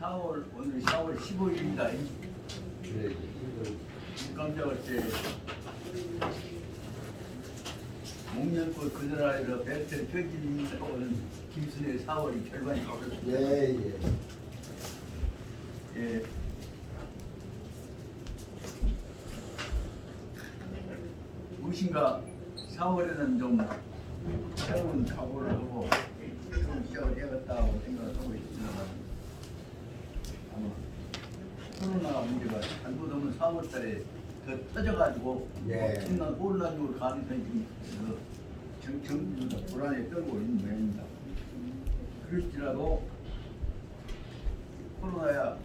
오늘 4월 15일입니다. 네. 깜짝을 때 목련꽃 그늘아래로 벨트를 펴지는 오는 김순의 4월이 결과니 나오셨습니다. 예. 예. 무엇인가 4월에는 좀 새로운 각오를 하고 좀 시작을 해야겠다고 생각을 하고 있습니다만 아마 코로나 문제가 잘못하면 4월달에 더 터져가지고 예. 엄청난 혼란으로 가능성이 좀 불안에 떨고 있는 모양입니다. 그럴지라도 코로나야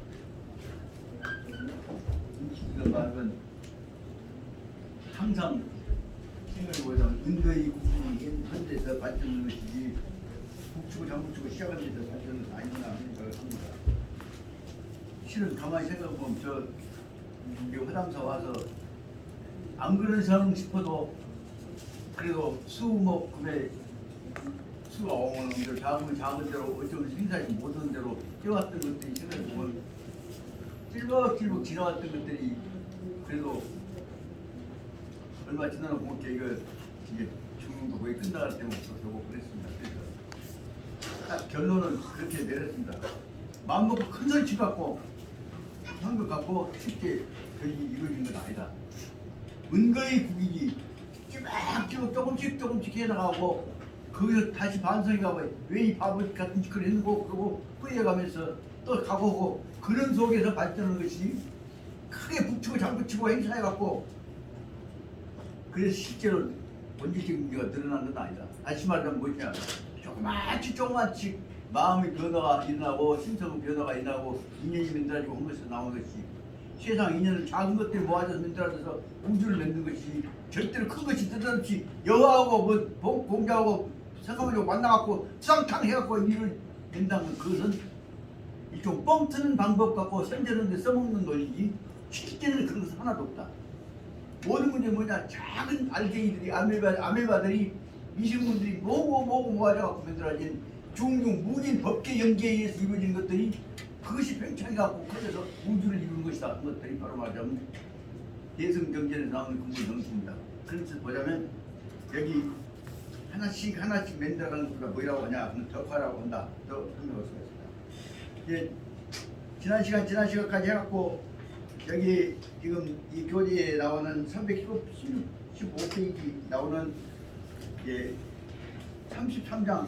인기가 많은 항상 생각해보자면 근거의 국민이 현대에서 발전하는 것이지 북치고 장북치고 시작한 데서 발전은 아니구나 하는 생각을 합니다. 실은 가만히 생각해보면 저 화담사 와서 안 그런 상황 싶어도 그래도 수목금에 수가 오는 대로 작은 대로 어쩌면 생산이 못하는 대로 뛰어왔던 것들이 생각해보면 찔벅찔벅 지나왔던 것들이 그래도 얼마 지나고 보니까 이게 중도 거의 끝나갈 때부터 결국 그랬습니다. 그래서 딱 결론은 그렇게 내렸습니다. 마음 먹고 큰 소리 치갖고 한 것 갖고 쉽게 거의 이루어진 건 아니다. 은거의 국익이 찌박찌박 조금씩 해나가고 거기서 다시 반성해가고 왜 이 바보 같은 짓을 했는고 그러고 후회해가면서 또 가보고 그런 속에서 발전하는 것이 크게 북치고 장구치고 행사해갖고 그래서 실제로 원칙적 문제가 늘어난 건 아니다. 다시 말하면 뭐냐 조그맣지 마음의 변화가 일어나고 심성의 변화가 일어나고 인연이 만들어지고 한 것에서 나온 것이 세상 인연은 작은 것들이 모아져서 만들어져서 우주를 만든 것이 절대로 큰 것이 뜻없이 여하고 공자하고 성가모니하고 만나갖고 쌍탕 해갖고 일을 낸다는 그것은 일종 뻥 트는 방법 갖고 선전하는데 써먹는 논리지 실제는 그런 것은 하나도 없다. 모든 문제 뭐냐 작은 알갱이들이 아메바들이 미생물들이 모고 모아져갖고 만들어진 중중 무진 법계 연계에 의해서 이루어진 것들이 그것이 팽창해갖고 그래서 우주를 이루는 것이다. 그 것들이 바로 말하자면 대승경전에서 나오는 근본 정신입니다. 그래서 보자면 여기 하나씩 만들어가는 것보다 뭐라고 하냐 덕화라고 한다. 더 설명할 수가 있습니다. 이제 지난 시간까지 해갖고 여기 지금 이 교재에 나오는 315페이지 나오는 예, 33장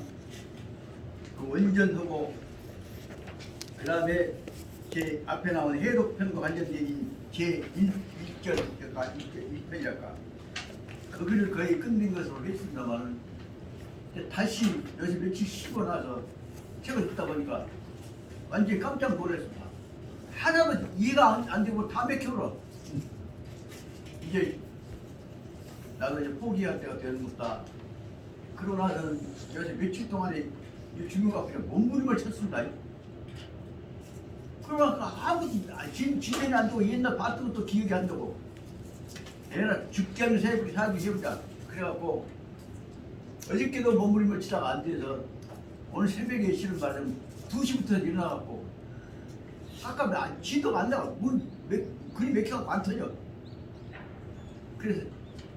그 원전하고 그 다음에 제 앞에 나오는 해독편과 관련된 제 1편이랄까 그거를 거의 끝낸 것으로 했습니다만 다시 요새 며칠 쉬고 나서 책을 듣다 보니까 완전히 깜짝 놀랐습니다. 하나도 이해가 안 되고 다 맥혀버려. 이제 나도 이제 포기할 때가 되는 것다. 그러고 나서는 요새 며칠 동안에 중요가 그냥 몸부림을 쳤습니다. 그러니까 아무것도 진행이 안 되고 옛날 봤던 것도 기억이 안 나고 내가 죽지 않는 새벽에 살기 해보자. 그래갖고 어저께도 몸부림을 치다가 안 돼서 오늘 새벽에 실은 말하면 2시부터 일어나갖고 아까 지도가 안 나가. 글이 맥혀갖고 안 터져. 그래서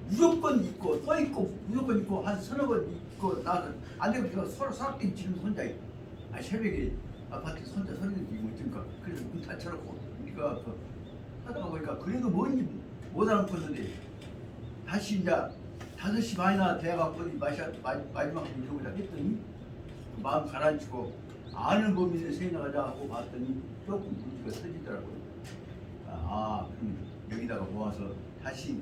무조건 있고 또 있고 무조건 있고 한 서너 번 있고 나서 안 되고 제가 서로 싹 지르면 혼자 새벽에 아파트에서 혼자 소리를 지르고 있으니까 그래서 문 닫혀놓고 그러니까 하다가 보니까 그래도 뭔지 못 알아듣는데 다시 이제 5시 반이나 돼갖고 마지막 물어보자 했더니 마음 가라앉히고 아는 범위를 세나가자 하고 봤더니 조금 문제가 터지더라고요. 그럼 여기다가 모아서 다시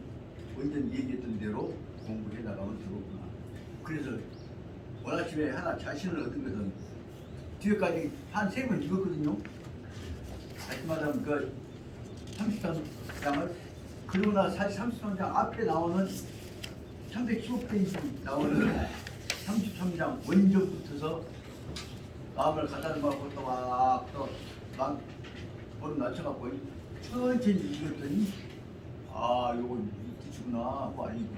완전 얘기했던 대로 공부해 나가면 되겠구나. 그래서 오늘 아침에 하나 자신을 얻은 것은 뒤에까지 한 3번 읽었거든요. 아침마다 그 33장을 그러고 나서 사실 33장 앞에 나오는 315페이지 나오는 33장 원전부터서 마음을 가다듬어갖고 또막 보름 낮춰갖고 천천히 읽었더니 요거 이 뜻이구나 하고 알리고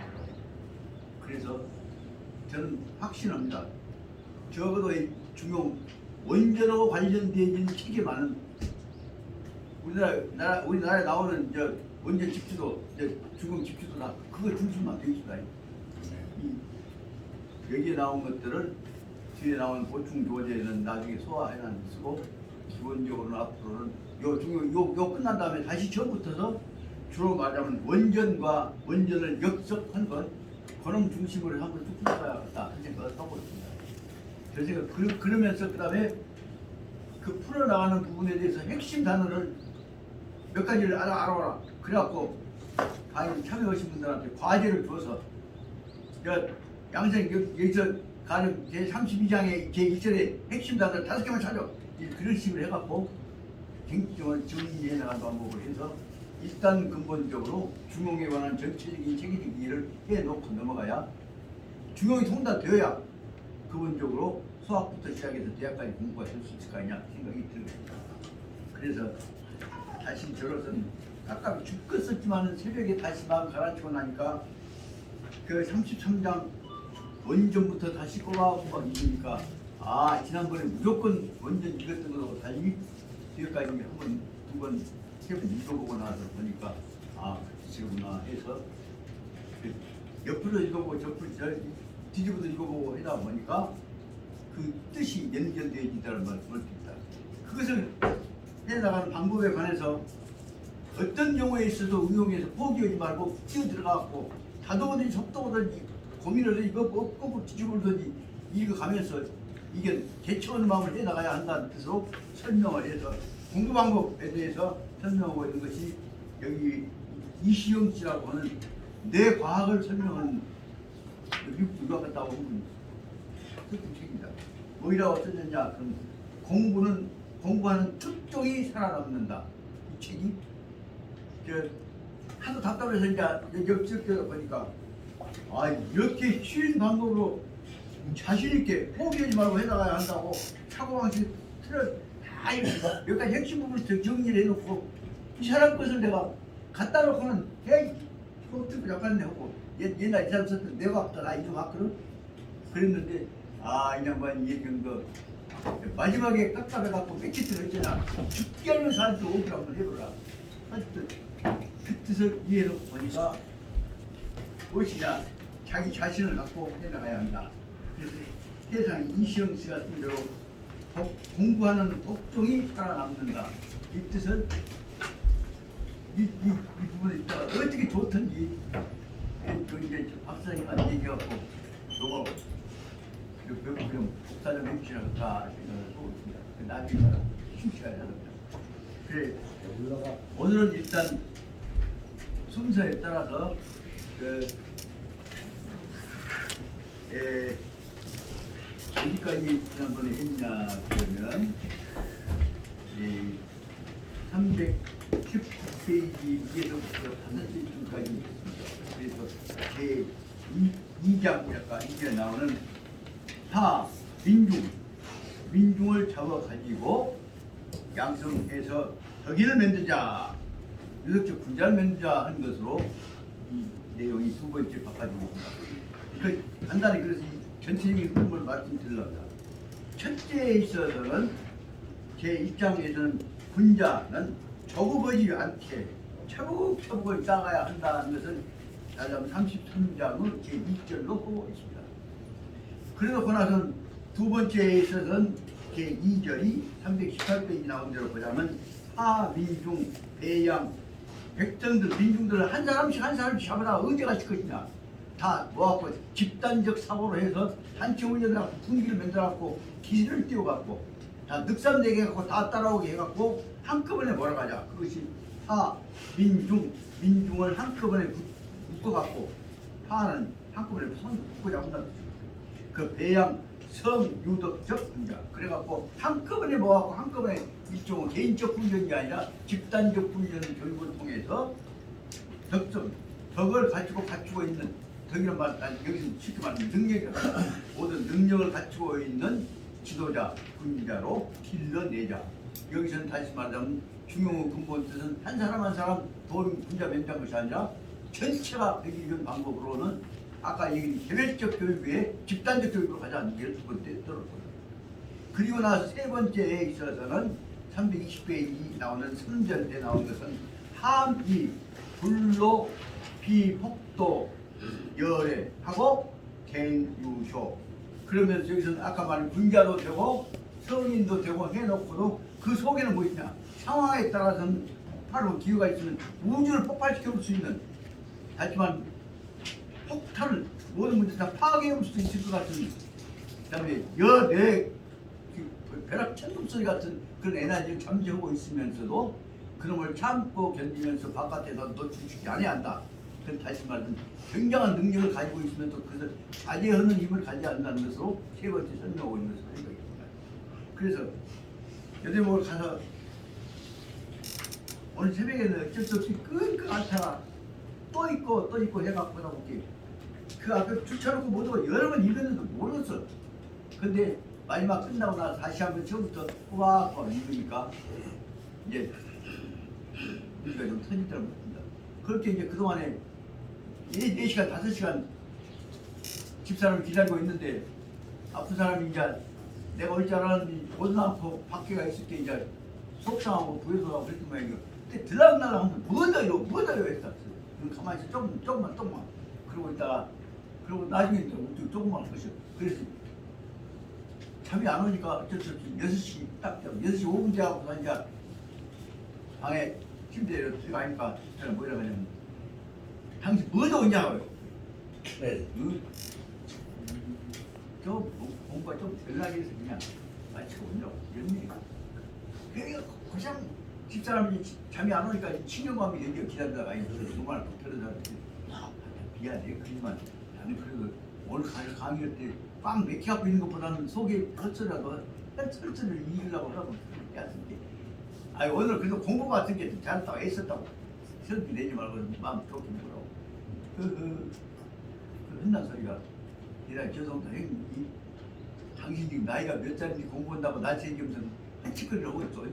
그래서 저는 확신합니다. 적어도 이 중용 원전하고 관련되어 있는 책에 많은 우리나라에 나오는 원전 집주도, 중공 집주도 다 그거 중심만 되어 있습니다. 여기에 나온 것들은 뒤에 나온 보충 조제는 나중에 소화해놔 쓰고 기본적으로는 앞으로는 요 끝난 다음에 다시 처음부터서 주로 말하면 원전을 역석한 것 그런 중심으로 한번 쭉 풀어가야겠다 그런 생각을 하고 있습니다. 그래서 그러면서 그 다음에 그 풀어나가는 부분에 대해서 핵심 단어를 몇 가지를 알아라. 그래갖고 가령 참여하신 분들한테 과제를 줘서 양생 여기서 가령 제32장의 제1절에 핵심 단어를 5개만 찾아 그런 식으로 해갖고 쟁점을 정리해 나가는 방법을 해서 일단 근본적으로 중용에 관한 전체적인 체계적 이해를 해놓고 넘어가야 중용이 통달되어야 근본적으로 수학부터 시작해서 대학까지 공부가 될 수 있을 거 아니냐 생각이 들었습니다. 그래서 다시 저로서는 아까 죽겠었지만 새벽에 다시 마음 가라앉히고 나니까 그 33장 원전부터 다시 꼬마꼬마 읽으니까 지난번에 무조건 원전 읽었던 거하고 달리 여기까지 한 번, 두 번, 세 번 읽어보고 나서 보니까 그렇구나 해서 옆으로 읽어보고 뒤집어서 읽어보고 하다 보니까 그 뜻이 연결되어진다는 말씀을 드립니다. 그것을 해나가는 방법에 관해서 어떤 경우에 있어도 응용해서 포기하지 말고 뛰어들어가고 다도든지 속도든지 고민을 이거 꼭 뒤집어보든지 읽어가면서 이게 개척하는 마음을 해나가야 한다는 뜻으로 설명을 해서 공부 방법에 대해서 설명하고 있는 것이 여기 이시영 씨라고 하는 내 과학을 설명하는 미국 유학 갔다 온 분 책입니다. 뭐라고 썼느냐? 그럼 공부하는 특종이 살아남는다. 이 책이 하도 답답해서 이제 역적되다 보니까 이렇게 쉬운 방법으로 자신 있게 포기하지 말고 해나가야 한다고 사고방식 틀어 다 몇 가지 핵심 부분을 정리를 해놓고 이 사람 것을 내가 갖다 놓고는 이거 듣고 약간 내고 옛날 이 사람 썼던 내가 나 이거 봤거든. 그랬는데 이 양반이 얘기한 거 마지막에 깝깝해갖고 뺏기트를 했잖아. 죽게 하는 사람도 오기를 한번 해보라. 그 뜻을 이해해놓고 보니까 무엇이냐 자기 자신을 갖고 해나가야 한다. 그래서 세상에 이시영 씨가 쓴 대로 공부하는 독종이 살아남는다. 이 뜻은 이 부분에 있다가 어떻게 좋든지 이제 박사님한테 얘기하고 요거 좀 복사 좀 해주시라고 다 생각을 하고 있습니다. 나중에 심시가 합니다. 그래 오늘은 일단 순서에 따라서 어디까지 지난번에 했냐 그러면 310페이지에서부터 5페이지까지 있습니다. 그래서 제2장이랄까 이게 나오는 민중을 잡아가지고 양성해서 덕인을 만들자, 유덕적 군자를 만들자 하는 것으로 이 내용이 두 번째 바꿔지고 있습니다. 간단히 그래서 전체적인 흐름을 말씀드리려다. 첫째에 있어서는 제 입장에서는 군자는 조급하지 않게 차곡차곡을 쌓아야 한다는 것을 다음 33장의 제 2절로 보고 있습니다. 그래놓고 나선 두 번째에 있어서는 제 2절이 318페이지 나온 대로 보자면 하민중 배양 백성들 민중들을 한 사람씩 잡아다 언제 가실 것이냐 다 모아갖고 집단적 사고로 해서 단체 훈련을 분위기를 만들어갖고 기세를 띄워갖고 다 늑삼되게 해갖고 다 따라오게 해갖고 한꺼번에 몰아가자. 그것이 민중을 한꺼번에 묶어갖고 파는 한꺼번에 묶고 잡는다. 그 배양 성유덕적 훈련 그래갖고 한꺼번에 모아갖고 한꺼번에 일종의 개인적 훈련이 아니라 집단적 훈련 교육을 통해서 덕을 갖추고 있는 덕이란 말 여기서 쉽게 말하면 능력이다. 모든 능력을 갖추고 있는 지도자, 군자로 길러내자. 여기서는 다시 말하자면 중용의 근본 뜻은 한 사람 한 사람 돈 군자 멘트한 것이 아니라 전체가 되기 방법으로는 아까 얘기한 개별적 교육 외에 집단적 교육으로 가자는 게 두 번째 떨어졌거든요. 그리고 나서 세 번째에 있어서는 320페이지 나오는 선전에 나오는 것은 함이 불로 비폭도 열애 하고 갱유효. 그러면서 여기서는 아까 말한 군자도 되고 성인도 되고 해놓고도 그 속에는 뭐 있냐, 상황에 따라서는 바로 기회가 있으면 우주를 폭발시켜 볼 수 있는, 하지만 폭탄을 모든 문제 다 파괴해 볼 수 있을 것 같은, 그다음에 여대 벼락 천둥 소리 같은 그런 에너지를 잠재우고 있으면서도 그놈을 참고 견디면서 바깥에서 노출시키지 아니야 한다. 그건 다시 말하면 굉장한 능력을 가지고 있으면서 그것을 자제하는 힘을 가지지 않는다는 것으로 세 번째 설명하고 있는 것으로 생각입니다. 그래서 여대목을 가서 오늘 새벽에는 어쩔 수 없이 끙끙 앓다가 또 있고 해갖고 보다 보니 그 앞에 주차놓고 못 오고 여러 번 읽었는데도 모르겠어. 근데 마지막 끝나고 나서 다시 한번 처음부터 꼬박꼬박 읽으니까 이제 우리가 좀 터질 줄 못합니다. 그렇게 이제 그동안에 4시간, 5시간 집사람을 기다리고 있는데 아픈 사람이 이제 내가 올 줄 알았는데 오도 않고 밖에가 있을 때 이제 속상하고 부여서하고 그랬던 모양이에요. 근데 들락날락 하면 뭐더요 했다. 가만히 있어 조금만 그러고 있다가 그러고 나중에 이제 조금만 것이요. 그래서 잠이 안 오니까 어쩔 수 없이 6시 딱 6시 5분 되고 이제 방에 침대에 들어가니까 저는 뭐라고 하냐면 당신 뭐도 오냐고요. 네. 저 뭔가 좀 연락이 해서 그냥 마치고 오냐고 이런 얘기가. 그러니까 그냥 집사람이 잠이 안 오니까 친정감이 여기 기다리다가 정말 터르다. 미안해. 그지만 나는 그래도 오늘 강의할 때 빵 몇 개 갖고 있는 것보다는 속에 헛소리라도 헛소리를 이기려고 하고 그랬는데 오늘 그래도 공부 같은 게 잘했다고 애썼다고 시험비 내지 말고 마음 좋게 보라고 그 흔한 소리가 이라 죄송합니다. 형님 당신 지금 나이가 몇 살인지 공부한다고 날 생기면서 한 짓거리를 하고 있어.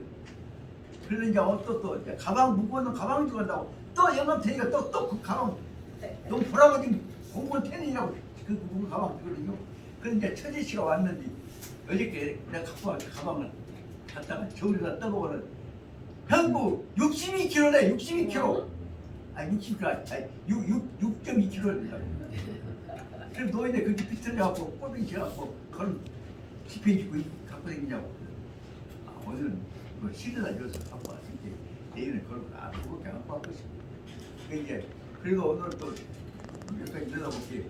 그러니까 또 가방 무거운 가방 들어간다고 또 영업 되니까 또 그 가방 너무 보라고 지금 공부는 테니라고 그 가방 들거든요. 그런데 처제 씨가 왔는데 어저께 내가 갖고 왔 가방을 갖다가 저기다 떠보고는 형부 62kg네 62kg. 아니 60kg 아니 6.2kg. 그래서 너희들 그렇게 비틀려갖고 꼬빙 지어갖고 그걸 지폐 주고 갖고 다니냐고. 오늘은 뭐 실에다 줘서 갖고 왔으니 내일은 그걸 그렇게 갖고 왔고 싶어. 그래도 오늘 또 몇 가지 들여다볼게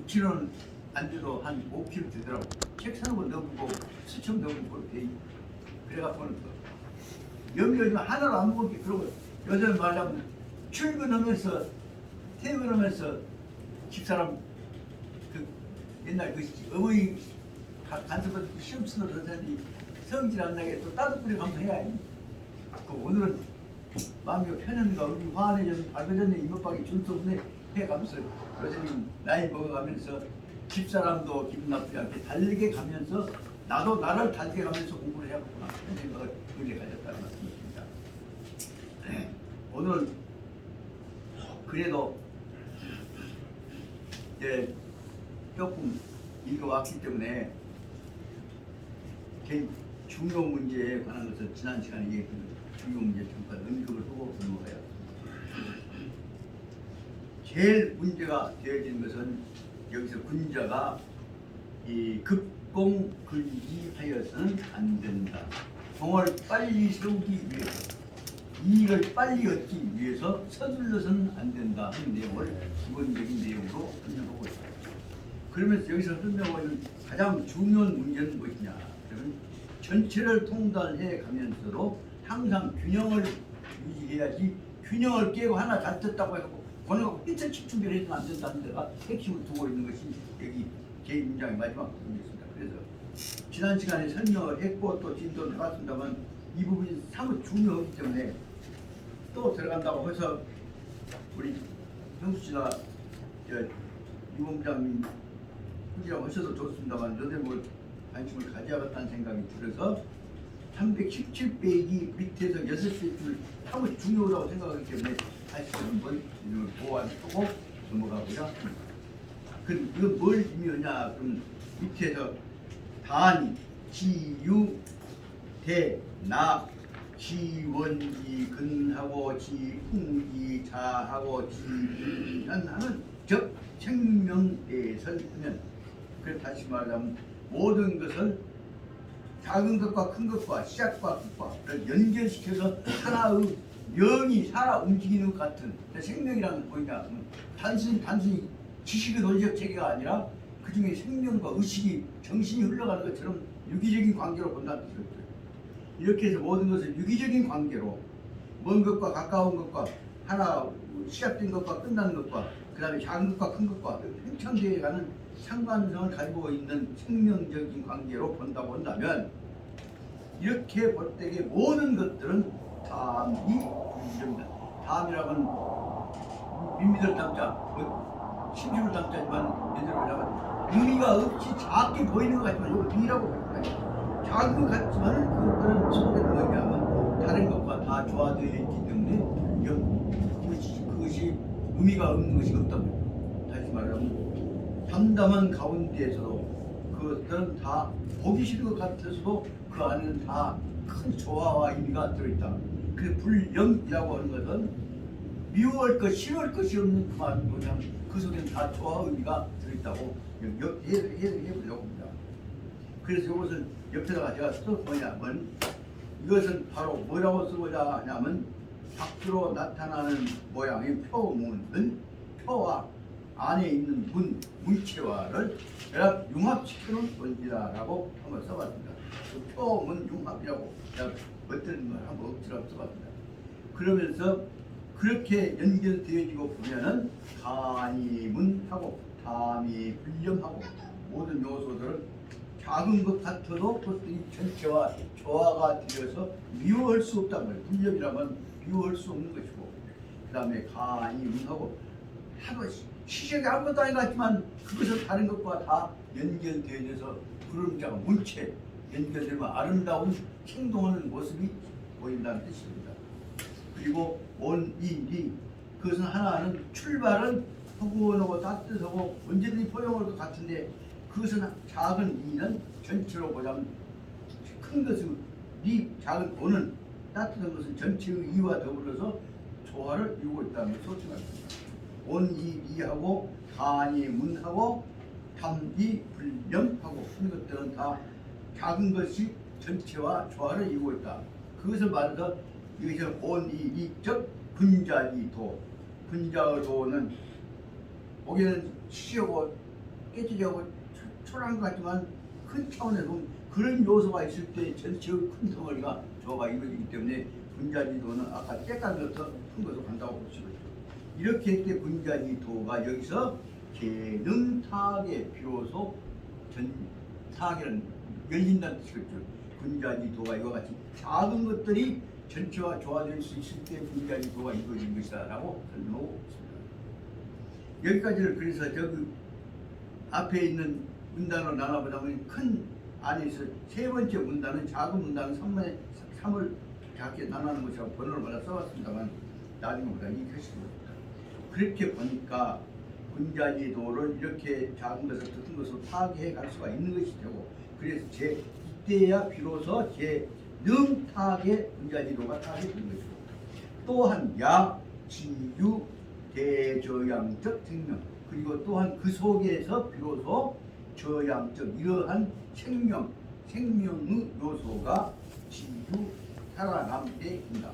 6kg는 안 돼도 한 5kg 되더라고. 책 사는 거 넣고 수청 넣고 그렇게 그래갖고는 또 염려하지만 하나로 안 먹을게. 그러고 여자를 말하면 출근하면서 퇴근하면서 집사람 그 옛날 그 어머니 간섭을 시험 쓰는 여자들이 성질 안 나게 또 따뜻하게 감사해야 해. 오늘은 마음이 편한가 우리 화안해져서 밝아졌네 이모방이 줄수 없네 해가면서 여자님 나이 먹어가면서 집사람도 기분 나쁘지 않게 달게 가면서 나도 나를 달게 가면서 공부를 해야겠구나 그런 생각을 의뢰 가졌다는 말씀입니다. 오늘 그래도 이제 조금 읽어왔기 때문에 개인 중요 문제에 관한 것을 지난 시간에 얘기했던 중요 문제 잠깐 언급을 하고 넘어가요. 제일 문제가 되어진 것은 여기서 군자가 이 급공근기하여서는 안 된다. 공을 빨리 세우기 위해서 이익을 빨리 얻기 위해서 서둘러서는 안 된다 하는 내용을 기본적인 내용으로 설명하고 있습니다. 그러면서 여기서 설명하고 있는 가장 중요한 문제는 무엇이냐? 그러면 전체를 통달해 가면서도 항상 균형을 유지해야지 균형을 깨고 하나 잘쳤다고 해서 권하고 삐뚤 집중을 해서는 안 된다는 데가 핵심을 두고 있는 것이 여기 제2문장의 마지막 부분이었습니다. 그래서 지난 시간에 설명을 했고 또 진도를 해봤습니다만 이 부분이 상당히 중요하기 때문에 또 들어간다고 해서 우리 형수 씨가 이 문장님 후지라고 하셔도 좋습니다만 여대 뭐 관심을 가져야겠다는 생각이 들어서 317페이지 밑에서 6페이지를 상당히 중요하다고 생각하기 때문에 다시 한번 이걸 보완하고 넘어가고요. 그럼 이건 뭘 의미하냐? 그럼 밑에서 단, 지, 유, 대, 나, 지원지 근하고 지풍지 자하고 지현하는 즉 생명에 설면 그 다시 말하면 모든 것을 작은 것과 큰 것과 시작과 끝과를 연결시켜서 하나의 영이 살아 움직이는 것 같은 생명이라는 건 뭐냐? 단순히 지식의 논리적 체계가 아니라 그 중에 생명과 의식이 정신이 흘러가는 것처럼 유기적인 관계로 본다는 뜻이죠. 이렇게 해서 모든 것을 유기적인 관계로 먼 것과 가까운 것과 하나 시작된 것과 끝나는 것과 그 다음에 작은 것과 큰 것과 팽창되어 가는 상관성을 가지고 있는 생명적인 관계로 본다고 한다면 이렇게 볼 때에 모든 것들은 담이 불이입니다. 담이라면 민미를 담자, 심주를 담자지만 얘들을 보자면 의미가 없이 작게 보이는 것 같지만 이걸 미라고 부릅니다. 작은 것 같지만 그것들은 속에는 뭐냐면 다른 것과 다 조화되어 있기 때문에 그것이 의미가 없는 것이 없다고. 다시 말하면 담담한 가운데에서도 그것들은 다 보기 싫은 것 같아서도 그 안에는 다 큰 조화와 의미가 들어있다. 그 불영이라고 하는 것은 미워할 것, 싫어할 것이 없는 그만 뭐냐면 그 속에는 다 조화와 의미가 들어있다고 해보려고 합니다. 그래서 이것을 옆에다가 제가 써보냐면 이것은 바로 뭐라고 써보자 하냐면 밖으로 나타나는 모양의 표문은 표와 안에 있는 문체와를 결합 융합시키는 원리다라고 한번 써봤습니다. 그 표문 융합이라고 제가 어떤 걸 한번 억지로 써봤습니다. 그러면서 그렇게 연결되어지고 보면은 간이 문하고 담이 불념하고 모든 요소들은 작은 것 같아도 그것들이 전체와 조화가 되어서 미워할 수 없다는 거예요. 불념이라면 미워할 수 없는 것이고 그 다음에 간이 문하고 하도 시적이 아무것도 아닌 것 같지만 그것은 다른 것과 다 연결되어져서 구름자가 문체 연결되면 아름다운 행동하는 모습이 보인다는 뜻입니다. 그리고 원인이 그것은 하나는 출발은 포근하고 따뜻하고 언제든지 포용할 것 같은데 그것은 작은 이는 전체로 보자면 큰 것은 이 작은 오는 따뜻한 것은 전체의 이와 더불어서 조화를 이루고 있다는 것을 소칭합니다. 원이 이하고 간이 문하고 담이 불념하고 하는 것들은 다 작은 것이 전체와 조화를 이루고 있다. 그것을 말해서 이것은 원이 즉 분자지도 분자의 도는 보기에는 시하고 깨지려고 초라한 것 같지만 큰 차원에서 그런 요소가 있을 때 전체의 큰 덩어리가 조화가 이루어지기 때문에 분자지도는 아까 때깔부터 큰 것으로 간다고 볼 수 있죠. 이렇게 할 때 분자지도가 여기서 계능타악에 비로소 타악에는 열린다는 뜻이겠죠. 분자지도가 이와 같이 작은 것들이 전체와 조화될 수 있을 때 분자지도가 이루어진 것이다라고 설명하고 있습니다. 여기까지를 그래서 저기 앞에 있는 문단으로 나눠보자면 큰 안에서 세 번째 문단은 작은 문단은 3을 작게 나누는 것이라고 번호를 받아 써봤습니다만 나중에 보다 이 표시입니다. 그렇게 보니까 분자지도를 이렇게 작은 것을 큰 것으로 파악해 갈 수가 있는 것이 되고 그래서 이때야 비로소 능타악의 분자지도가 타악이 되는 것이고 또한 야, 지유, 대저양적 생명 그리고 또한 그 속에서 비로소 저양적 이러한 생명의 요소가 지유, 살아남게입니다.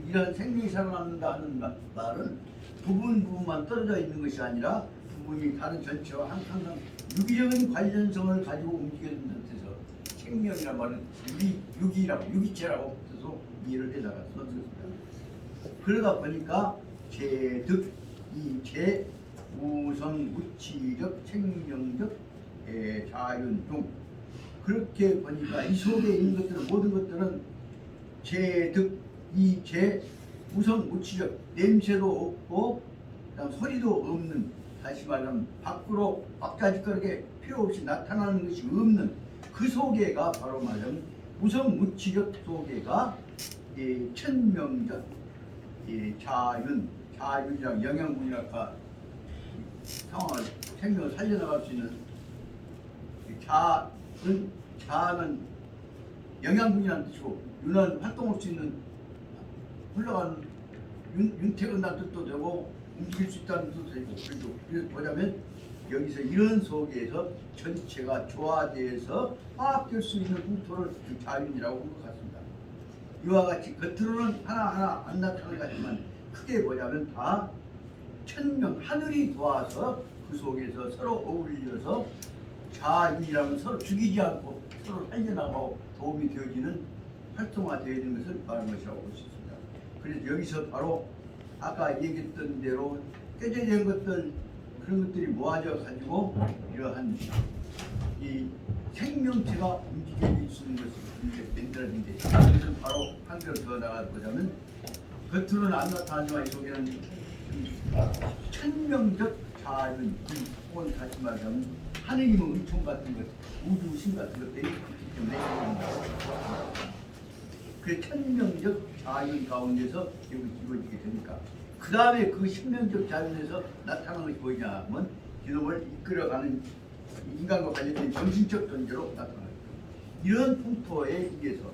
이런 생명이 살아남는다는 말은 부분만 떨어져 있는 것이 아니라 부분이 다른 전체와 항상 유기적인 관련성을 가지고 움직이는 뜻에서 생명이란 말은 유기체라고 뜻으로 이해를 해다가 썼습니다. 그러다 보니까 제득, 이제, 우성, 무치적, 생명적, 자윤 중 그렇게 보니까 이 속에 있는 것들은 모든 것들은 제득, 이제, 우성, 무치적 냄새도 없고 그다음 소리도 없는 다시 말하면 밖으로 막자지껄하게 필요 없이 나타나는 것이 없는 그 소개가 바로 말하면 우성 무치적 소개가 천명적 자윤이랑 영양분이랄까 상황을 생명을 살려나갈 수 있는 자는 영양분이라는 뜻이고 유난 활동할 수 있는 흘러간 윤택한다는 뜻도 되고 움직일 수 있다는 뜻도 되고 그래서 보자면 여기서 이런 속에서 전체가 조화되어서 화합될 수 있는 풍토를 자윤이라고 한 것 같습니다. 이와 같이 겉으로는 하나하나 안 나타나는 것 같지만 크게 보자면 다 천명 하늘이 도와서 그 속에서 서로 어울려서 자윤이라면 서로 죽이지 않고 서로 살려나가고 도움이 되어지는 활성화되어지는 것을 말하는 것이라고 볼 수 있습니다. 그래서 여기서 바로 아까 얘기했던 대로 꾀죄된 것들 그런 것들이 모아져 가지고 이러한 이 생명체가 움직여질 수 있는 것이 만들어진데 이것은 바로 한 걸 더 나가보자면 겉으로는 안 나타나지만 이 속에는 천명적 자연 혹은 다시 말하자면 하느님의 은총 같은 것 우주신 같은 것들이 있기 때문에 그 천명적 자연 가운데서 이루어지게 되니까 그 다음에 그 신명적 자연에서 나타나는 것이 뭐냐 하면 기놈을 이끌어가는 인간과 관련된 정신적 존재로 나타납니다. 이런 풍토에 의해서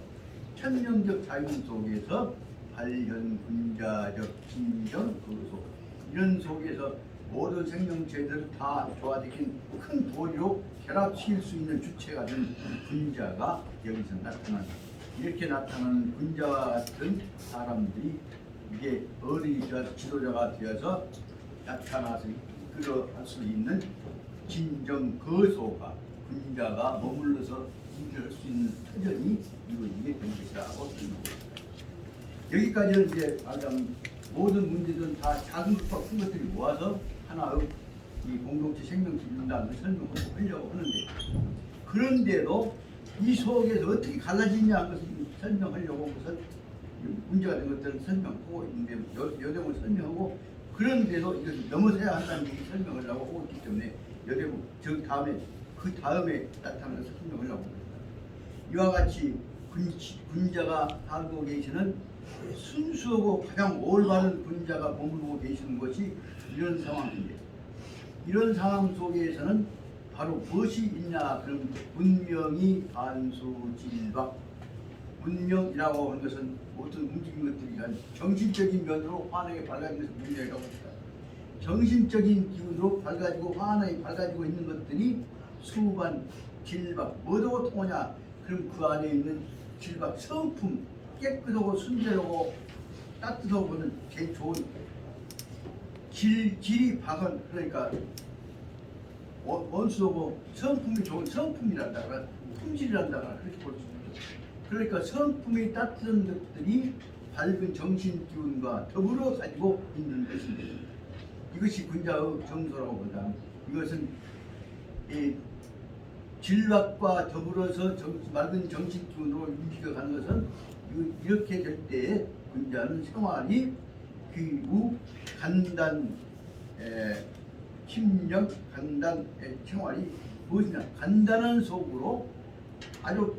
천명적 자연 속에서 발현, 군자적, 진정, 그소 이런 속에서 모든 생명체들을 다 조화시킨 큰 도리로 결합시킬 수 있는 주체가 된 군자가 여기서 나타납니다. 이렇게 나타나는 군자와 같은 사람들이 이게 어른이 되어서 지도자가 되어서 나타나서 이끌어갈 수 있는 진정 거소가 군자가 머물러서 일을 할 수 있는 터전이 이루어지게 된 것이라고 생각합니다. 여기까지는 이제 말하자면 모든 문제들은 다 작은 것과 큰 것들이 모아서 하나의 이 공동체 생명체 이룬다는 걸 설명하려고 하는데 그런데도 이 속에서 어떻게 갈라지냐 하는 것을 설명하려고 것은 문제가 된 것들은 설명하고 있는데 여대목을 설명하고 그런데도 이것을 넘어서야 한다는 얘기 설명을 하고 하고 있기 때문에 여대목 그 다음에 나타나는 것을 설명하려고 합니다. 이와 같이 군자가 살고 계시는 순수하고 가장 올바른 군자가 머물고 계시는 것이 이런 상황인데 이런 상황 속에서는 바로 무엇이 있냐 그럼 문명이 반수질박 문명이라고 하는 것은 모든 움직이는 것들이 한 정신적인 면으로 환하게 밝아진 것을 문명이라고 합니다. 정신적인 기운으로 밝아지고 환하게 밝아지고 있는 것들이 수반, 질박 뭐라고 통하냐 그럼 그 안에 있는 질박 성품 깨끗하고 순결하고 따뜻하고 보는 제일 좋은 질이 박은 그러니까 원수하고 성품이 좋은 성품이란다거나 품질이란다거나 그렇게 볼 수 있죠. 그러니까 성품이 따뜻한 것들이 밝은 정신 기운과 더불어 가지고 있는 것입니다. 이것이 군자의 정서라고 본다. 이것은 이 질박과 더불어서 맑은 정신 기운으로 움직여가는 것은 이렇게 될 때 군자는 생활이 귀우 간단 힘력 간단 생활이 무엇이냐 간단한 속으로 아주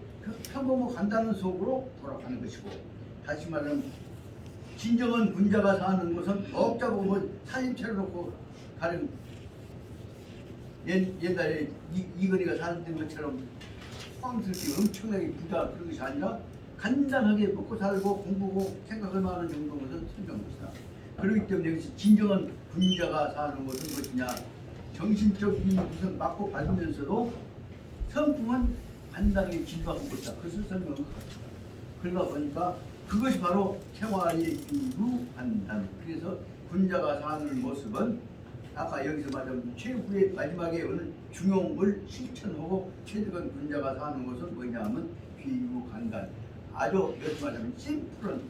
평범하고 간단한 속으로 돌아가는 것이고 다시 말하면 진정한 군자가 사는 것은 억자고 뭐 살림채로 놓고 가령 옛날에 이건희가 사는 것처럼 황스럽게 엄청나게 부자 그런 것이 아니라 간단하게 먹고 살고 공부고 생각할 만한 정도인 것은 설명한 것이다. 그렇기 때문에 여기서 진정한 군자가 사는 것은 무엇이냐 정신적인 것은 맞고 밝으면서도 성품은 간단하게 진박한 것이다. 그것을 설명한 것 같습니다. 그러다 보니까 그것이 바로 생활의 유한단. 그래서 군자가 사는 모습은 아까 여기서 말하면 최후의 마지막에 어느 중용을 실천하고 최적한 군자가 사는 것은 뭐냐 하면 비유간단. 아주 여기 말하면 심플한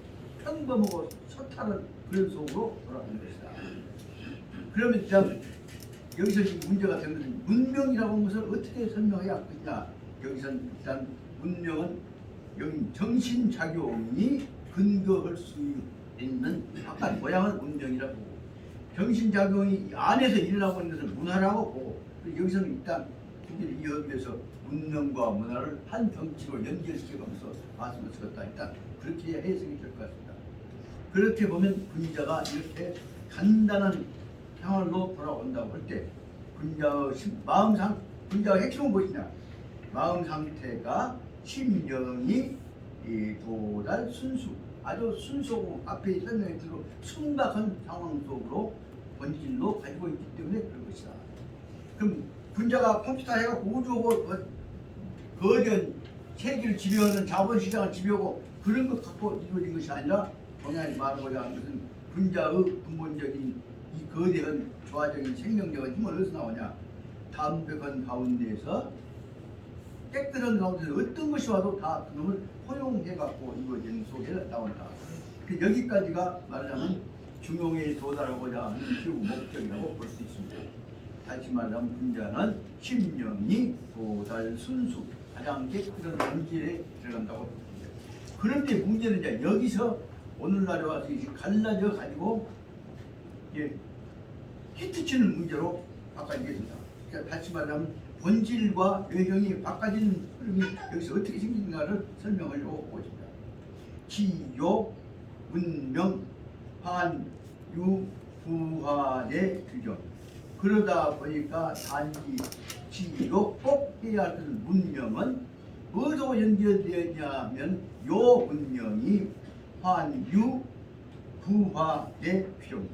평범하고 소탈한 그런 속으로 돌아가는 것이다. 그러면 참 여기서 문제가 되는 것은 문명이라고 하는 것을 어떻게 설명해야 하겠냐. 여기서는 일단 문명은 여기 정신작용이 근거할 수 있는 아까 모양은 문명이라고 보고 정신작용이 안에서 일어나고 있는 것을 문화라고 보고 여기서는 일단 두개를 이어서 문명과 문화를 한 정치로 연결시켜가면서 말씀을 쓰겠다. 일단 그렇게 해석이 될 것 같습니다. 그렇게 보면 군자가 이렇게 간단한 생활로 돌아온다고 할 때 군자의 핵심은 무엇이냐? 마음 상태가 심령이 이 도달 순수 아주 순수하고 앞에 설명한 대로 순박한 상황 속으로 본질로 가지고 있기 때문에 그런 것이다. 그럼 군자가 컴퓨터 해갖고 우주하고 거대한 세계를 지배하는 자본시장을 지배하고 그런 것 갖고 이루어진 것이 아니라 동양이 말하고자 하는 것은 군자의 근본적인 이 거대한 조화적인 생명력은 힘을 어디서 나오냐? 담백한 가운데에서 깨끗한 가운데서 어떤 것이 와도 다 그놈을 허용해갖고 이루어진 속에 나온다. 여기까지가 말하자면 중용에 도달하고자 하는 결국 목적이라고 볼 수 있습니다. 다시 말하면 군자는 심령이 도달 순수 가장 깨끗한 본질에 들어간다고 봅니다. 그런데 문제는 이제 여기서 오늘날에 와서 갈라져 가지고 히트치는 문제로 바꿔지겠습니다. 그러니까 다시 말하면 본질과 외형이 바꿔지는 흐름이 여기서 어떻게 생기는가를 설명하려고 보십니다. 지요, 문명, 환유, 부활의 규정. 그러다 보니까 단지 지요 꼭 해야 할 문명은 뭐로 연결되었냐면 요 문명이 환유, 부활의 규정.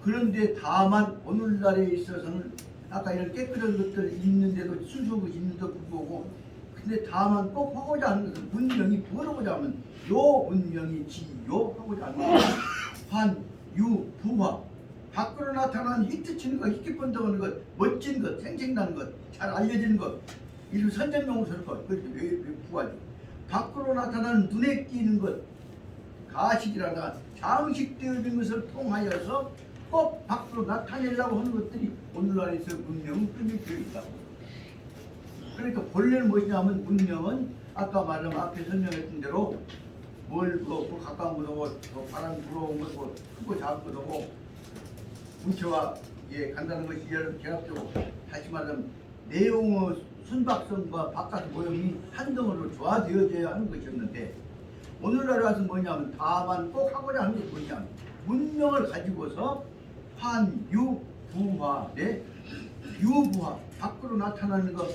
그런데 다만 오늘날에 있어서는 아까 이런 깨끗한 것들 있는데도 순수한 것이 있는데도 불구하고 근데 다만 꼭 하고자 하는 것은 문명이 뭐라고자 하면 요 문명이 지요 하고자 하는 것은 환유, 부활 밖으로 나타나는 히트치는 것, 희귀 번쩍하는 것, 멋진 것, 생생나는 것, 잘 알려지는 것 이런 선전용어로 쓸 것, 왜 부활이죠. 밖으로 나타나는 눈에 띄는 것, 가식이라든가 장식되어진 것을 통하여서 꼭 밖으로 나타내려고 하는 것들이 오늘날에서 문명은 끈이 되어 있다고. 그러니까 본래는 무엇이냐면 문명은 아까 말한 앞에 설명했던 대로 뭘 가까운 것하고 바람 불어온 것하고 크고 작은 것하고 무체와 간다는 것이 결합되고 다시 말하면 내용의 순박성과 바깥 모형이 한 덩어리로 조화되어져야 하는 것이었는데 오늘날에 와서 뭐냐면 다만 꼭 하고자 하는 것이 뭐냐면 문명을 가지고서 환유 부화의 유부화 밖으로 나타나는 것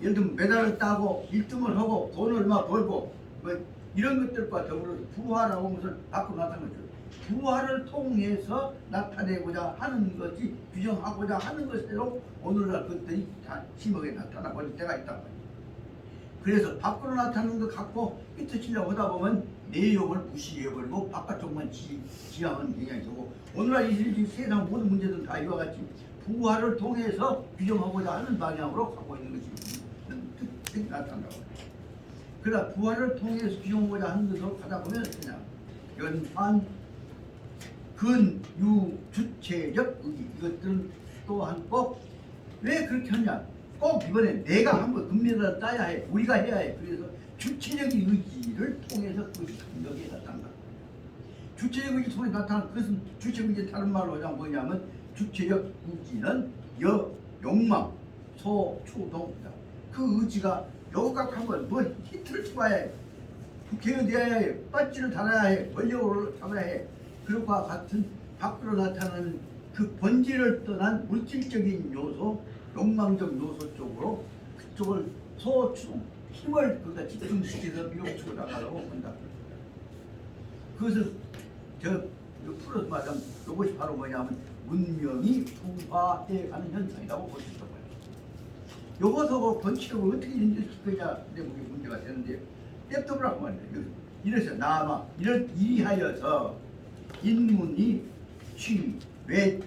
예를 들면 메달을 따고 1등을 하고 돈을 얼마 벌고 뭐 이런 것들과 더불어 부화라고 하는 것을 밖으로 나타나는 거죠. 부화를 통해서 나타내고자 하는 것이 규정하고자 하는 것으로 오늘날 것들이 다 심하게 나타나고 있는 때가 있단 말이에요. 그래서 밖으로 나타나는 것 갖고 삐뚤치려고 하다 보면 내용을 무시해버리고 바깥쪽만 지향하는 경향이 있고 오늘날 이 세상 모든 문제들은 다 이와 같이 부활을 통해서 규정하고자 하는 방향으로 가고 있는 것이 특징이 나타난다고 합니다. 그러나 부활을 통해서 규정하고자 하는 것으로 가다 보면 그냥 연판, 근, 유, 주체적 의기 이것들은 또한 꼭 왜 그렇게 하냐 꼭 이번에 내가 한번 금메달을 따야 해 우리가 해야 해 그래서 주체적인 의지를 통해서 그것이 강력하게 나타난다. 주체적 의지 통해 나타나는 그것은 주체적 의지 다른 말로 하자면 뭐냐면 주체적 의지는 욕망, 소추동이다. 그 의지가 여기까지 한번 뭐 히트를 쳐야 해 국회의원 돼야 해 배지를 달아야 해 권력을 잡아야 해 그것과 같은 밖으로 나타나는 그 본질을 떠난 물질적인 요소 욕망적 요소 쪽으로 그쪽을 소추동 힘을 그가 집중시켜서 밀어치고 나가려고 한다. 그것을 풀어서 말하면 이것이 바로 뭐냐면 문명이 부화해가는 현상이라고 볼 수 있단 말이에요. 이것하고 본질을 어떻게 연결시킬 거냐 내 문제가 되는데 냅둬보라고 말이에요. 이래서 나아마 이리하여서 인문이 취외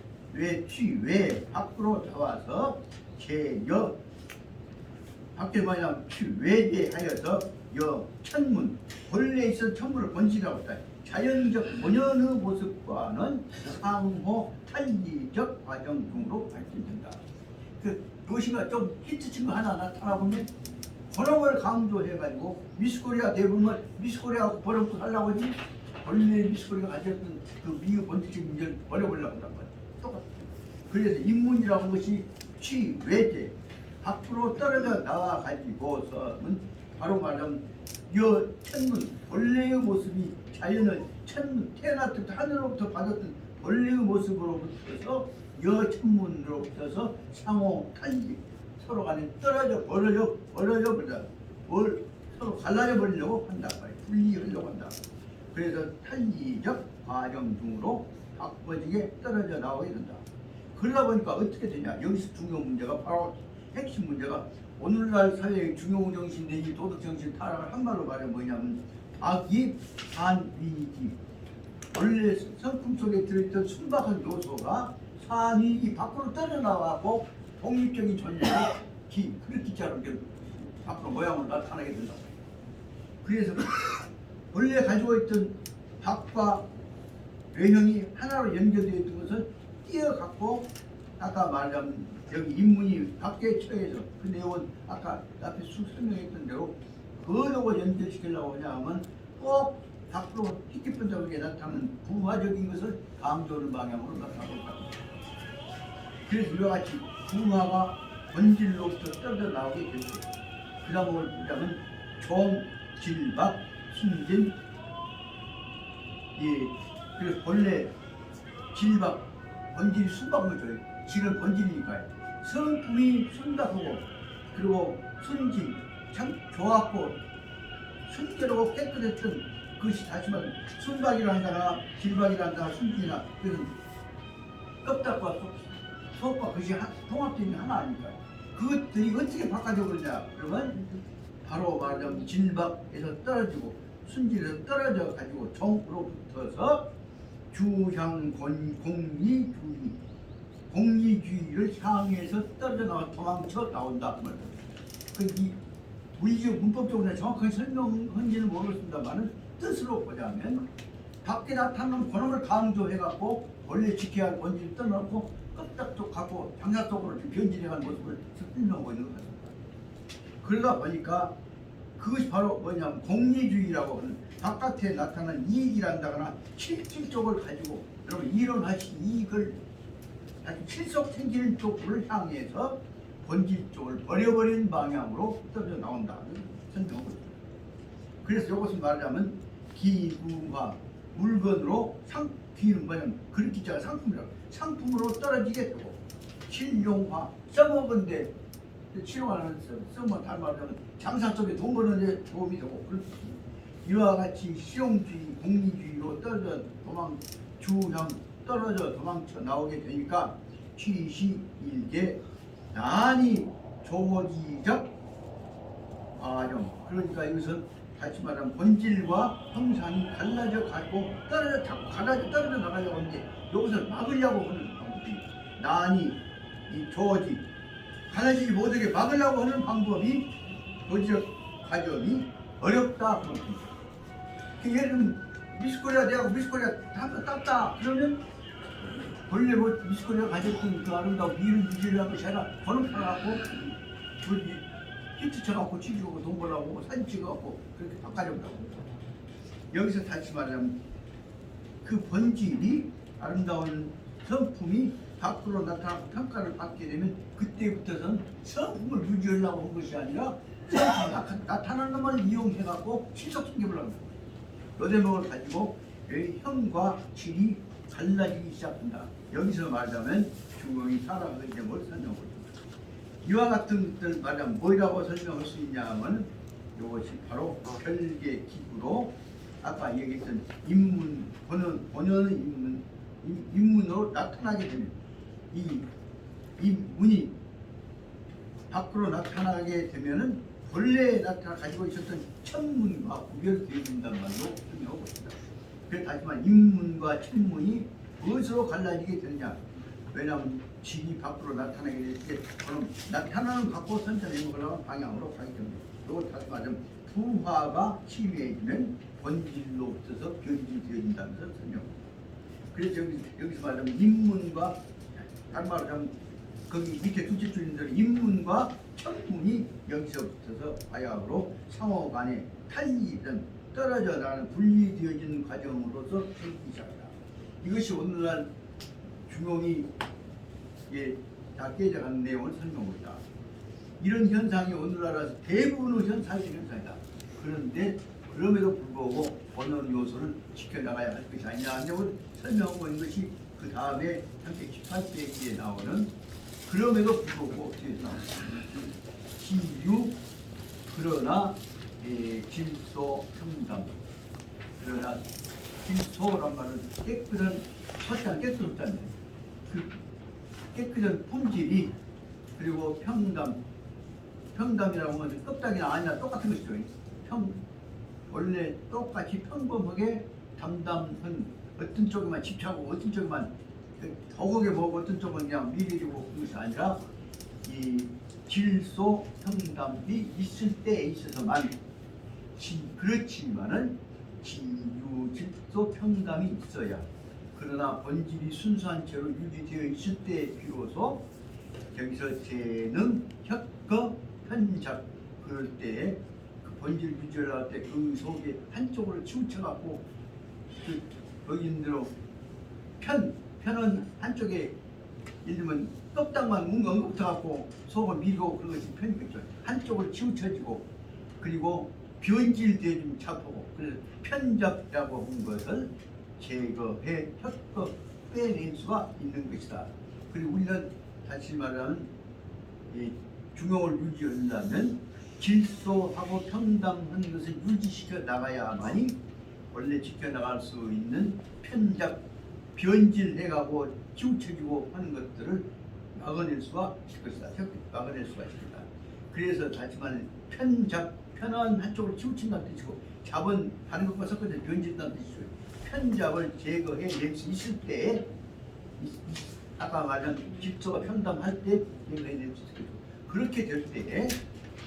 밖으로 나와서 제여 밖에 뭐냐 취외하여서 천문 본래 있었던 천문을 본질이라고 했다. 자연적 본연의 모습과는 상호 탈리적 과정 중으로 발전된다. 무엇인가 좀 히트친 거 하나 나타나보면 번영을 강조해가지고 미스코리아 대부분 미스코리아 번영도 하려고 하지 원래 미스코리아가 가졌던 그 미의 본질적인 문제를 버려보려고 한단 말이야. 똑같아. 그래서 인문이라고 하는 것이 취외제 밖으로 떨어져 나와가지고서는 바로 말하면 천문 본래의 모습이 자연을 천문 태어날 때부터 하늘로부터 받았던 본래의 모습으로부터서 천문으로부터서 상호 탄지 서로 간에 떨어져 버려져 버리자 뭘 서로 갈라져 버리려고 한단 말이에요. 분리하려고 한다. 그래서 탈리적 과정 중으로 바꿔지게 떨어져 나오게 된다. 그러다 보니까 어떻게 되냐? 여기서 중요 문제가 바로 핵심 문제가 오늘날 사회의 중요 정신 내지 도덕 정신 타락을 한말로 말하면 뭐냐면 악이 산위이지. 원래 성품 속에 들어있던 순박한 요소가 산위이 밖으로 떨어나가고 독립적인 존재가 그릇기처럼 밖으로 모양으로 나타나게 된다. 그래서 원래 가지고 있던 밖과 외형이 하나로 연결되어 있던 것을 띄어갖고 아까 말하자면 여기 인문이 밖에 처해서 그 내용은 아까 앞에 쭉 설명했던 대로 그거하고 연결시키려고 하냐 하면 꼭 밖으로 희귀분적하게 나타나는 부화적인 것을 강조하는 방향으로 나타나고 있다. 그래서 이와 같이 부화가 본질로부터 떨어져 나오게 됐죠. 그 다음을 보자면 종, 질박, 순진. 그래서 본래 질박, 본질이 순박을 줘요. 질은 본질이니까요. 성품이 순박하고 그리고 순진, 참 좋았고 순결하고 깨끗했던 그것이 다시 말하면 순박이란다나 질박이란다나 순진이나 그것은 껍닥과 속과 그것이 통합되는 하나 아닙니까? 그것들이 어떻게 바꿔져 버리냐 그러면 바로 말하자면 질박에서 떨어지고 순진에서 떨어져 가지고 종으로 붙어서 주향공리주의 공리주의를 향해서 떨어져 나와 도망쳐 나온다. 이 물리적 문법적으로 정확하게 설명한지는 모르겠습니다만은 뜻으로 보자면 밖에 나타나는 본능을 강조해갖고 원래 지켜야 할 본질을 떠나고 껍닥도 갖고 장사 속으로 변질해가는 모습을 설명하고 있는 것 같습니다. 그러다 보니까 그것이 바로 뭐냐면 공리주의라고 하는 바깥에 나타나는 이익이란다거나 실질적을 가지고 여러분 이론하시 이익을 아주 실속 생기는 쪽을 향해서 본질 쪽을 버려버린 방향으로 떨어져 나온다는 설명을 합니다. 그래서 이것을 말하자면 기구화 물건으로 기는 뭐냐면 그릇기자가 상품이라고 상품으로 떨어지게 되고 실용화 써먹은데 실용화는 써먹은 다른 말하자면 장사 쪽에 돈 버는 데 도움이 되고 이와 같이 실용주의 공리주의로 떨어져 떨어져 도망쳐 나오게 되니까 취시일개 난이 조지적 과정. 그러니까 이것은 다시 말하면 본질과 형상이 갈라져 가지고 떨어져 나가려고 하는데 이것을 막으려고 하는 방법이 난이 이 조지 갈라지지 못하게 막으려고 하는 방법이 조지적 과정이 어렵다 그런 겁니다. 예를 들면 미스코리아 대하고 미스코리아 한번 땄다 그러면 원래 뭐 미스코리아 가졌던 그 아름다운 미를 유지하고 제가 번호 팔아갖고 히트 쳐갖고 치주고 돈 벌라고 사진 찍어갖고 그렇게 바꿔준다고. 여기서 다시 말하자면 그 본질이 아름다운 성품이 밖으로 나타나고 평가를 받게 되면 그때부터는 성품을 유지하려고 한 것이 아니라 성품이 나타나는 것만 이용해갖고 실속 챙겨보려고 합니다. 요 대목을 가지고 형과 질이 갈라지기 시작한다. 여기서 말하자면 중공이 살아가는 점을 설명하고 있습니다. 이와 같은 것들 말하자면 뭐라고 설명할 수 있냐 하면 이것이 바로 별개 기구로 아까 얘기했던 인문, 본연의 인문으로 나타나게 되면 이 인문이 밖으로 나타나게 되면은 본래 가지고 있었던 천문과 구별되어진다는 말로 설명하고 있습니다. 그래서 다시만 인문과 천문이 무엇으로 갈라지게 되느냐? 왜냐하면 진이 밖으로 나타나게 될 때 그럼 나타나는 갖고 선천해 먹으려는 방향으로 가게 됩니다. 이걸 다시 말하면 부화가 침해지면 본질로부터서 변질되어진다면서 설명합니다. 그래서 여기서 말하면 인문과 다른 말로 하면 거기 밑에 둘째 줄인 대로 인문과 천문이 여기서부터서 바야흐로 상호 간에 탈리든 떨어져 나가는 분리되어지는 과정으로서 생기기 시작합니다. 이것이 오늘날 중용이 다 깨져가는 내용을 설명합니다. 이런 현상이 오늘날에서 대부분의 사회적 현상이다. 그런데 그럼에도 불구하고 본원 요소를 지켜나가야 할 것이 아니냐 하는 내용을 설명하고 있는 것이 그 다음에 318페이지에 나오는 그럼에도 불구하고 어떻게 나옵니까? 기유 그러나 질소 평담 그러나 질소란 말은 깨끗한 헛장 깨끗하잖아요. 그 깨끗한 품질이 그리고 평담이라고 하면 껍데기나 아니나 똑같은 것이죠. 원래 똑같이 평범하게 담담한 어떤 쪽에만 집착하고 어떤 쪽에만 더하게 보고 어떤 쪽은 그냥 미리고 그것이 아니라 이 질소 평담이 있을 때에 있어서만 그렇지만은 진유 질소 평담이 있어야 그러나 본질이 순수한 채로 유지되어 있을 때 비로소 여기서 재능, 혁거, 편작 그럴 때에 그 본질 유지를 할 때 그 속에 한쪽으로 치우쳐갖고 그 여기인대로 편은 한쪽에 예를 들면 껍딱만 엉겁혀갖고 속을 밀고 그런 것이 편이겠죠. 한쪽을 치우쳐지고 그리고 변질되어 좀 잡고 그래서 편작이라고 한 것을 제거해 혁거 빼낼 수가 있는 것이다. 그리고 우리는 다시 말하면 이 중용을 유지하려면 질소하고 평담한 것을 유지시켜 나가야만이 원래 지켜나갈 수 있는 편작, 변질해가고 치우쳐지고 하는 것들을 막아낼 수가 있을 것이다. 막아낼 수가 있습니다. 그래서 다시 말해 편은 한쪽으로 치우친다는 뜻이고 잡은 다른 것과 섞어서 변질한다는 뜻이죠. 편잡을 제거해 낼 수 있을 때에 아까 말한 질소가 편담할 때 제거해 낼 수 있을 거죠. 그렇게 될 때에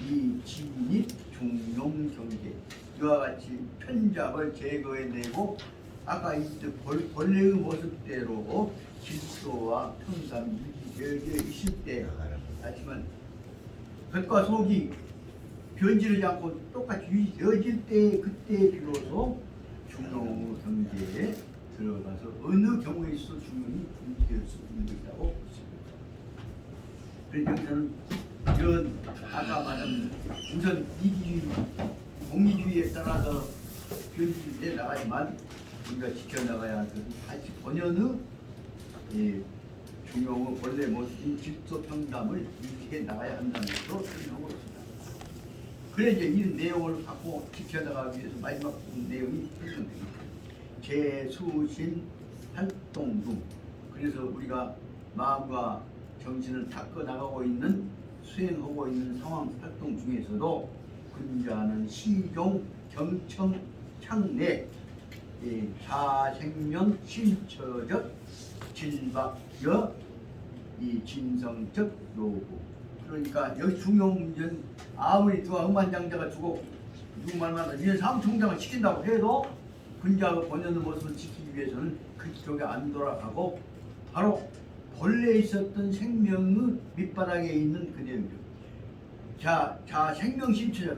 이 진입 중용 경계 이와 같이 편잡을 제거해내고 아까 이때 본래의 모습대로 질소와 평담이 유지되어 있을 때 하지만 겉과 속이 변질하지 않고 똑같이 유지되어질 때 그때 비로소 중용 경계에 들어가서 어느 경우에 있어 중용이 유지될 수 있는 것이라고 그래서 여기서는 이런 아까 말한 우선 이기주의, 공리주의에 따라서 변질돼 나가지만 우리가 지켜나가야 할 것은 다시 본연의 중용의 본래 모습인 질소 평담을 유지해 나가야 한다는 것으로 설명하고 있습니다. 그래 이제 이 내용을 갖고 지켜나가기 위해서 마지막 내용이 설명됩니다. 재수신 활동 중 그래서 우리가 마음과 정신을 닦아 나가고 있는 수행하고 있는 상황 활동 중에서도 근자는 시종, 경청, 창내, 자생명, 실처적, 질박여, 이 진성적 요구. 그러니까 여기 중요한 문제는 아무리 누가 억만장자가 주고 누구 말마다 이런 사무총장을 시킨다고 해도 근자의 본연의 모습을 지키기 위해서는 그쪽에 안 돌아가고 바로 본래 있었던 생명의 밑바닥에 있는 그대입니다. 자 생명 실체적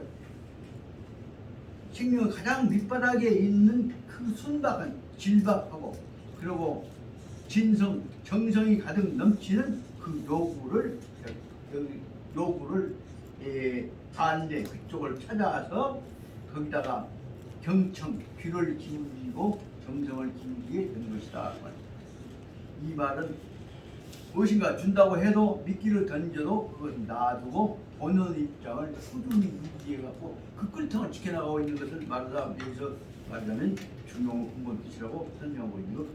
생명의 가장 밑바닥에 있는 그 순박한 질박하고 그리고 진성 정성이 가득 넘치는 그 요구를 반대 그쪽을 찾아서 거기다가 경청 귀를 기울이고 정성을 기울이게 된 것이다. 이 말은 무엇인가 준다고 해도 미끼를 던져도 그것을 놔두고 보는 입장을 꾸준히 유지해갖고 그 끓통을 지켜나가고 있는 것을 말하다 여기서 말하자면 중용의 근본 뜻이라고 설명하고 있는 것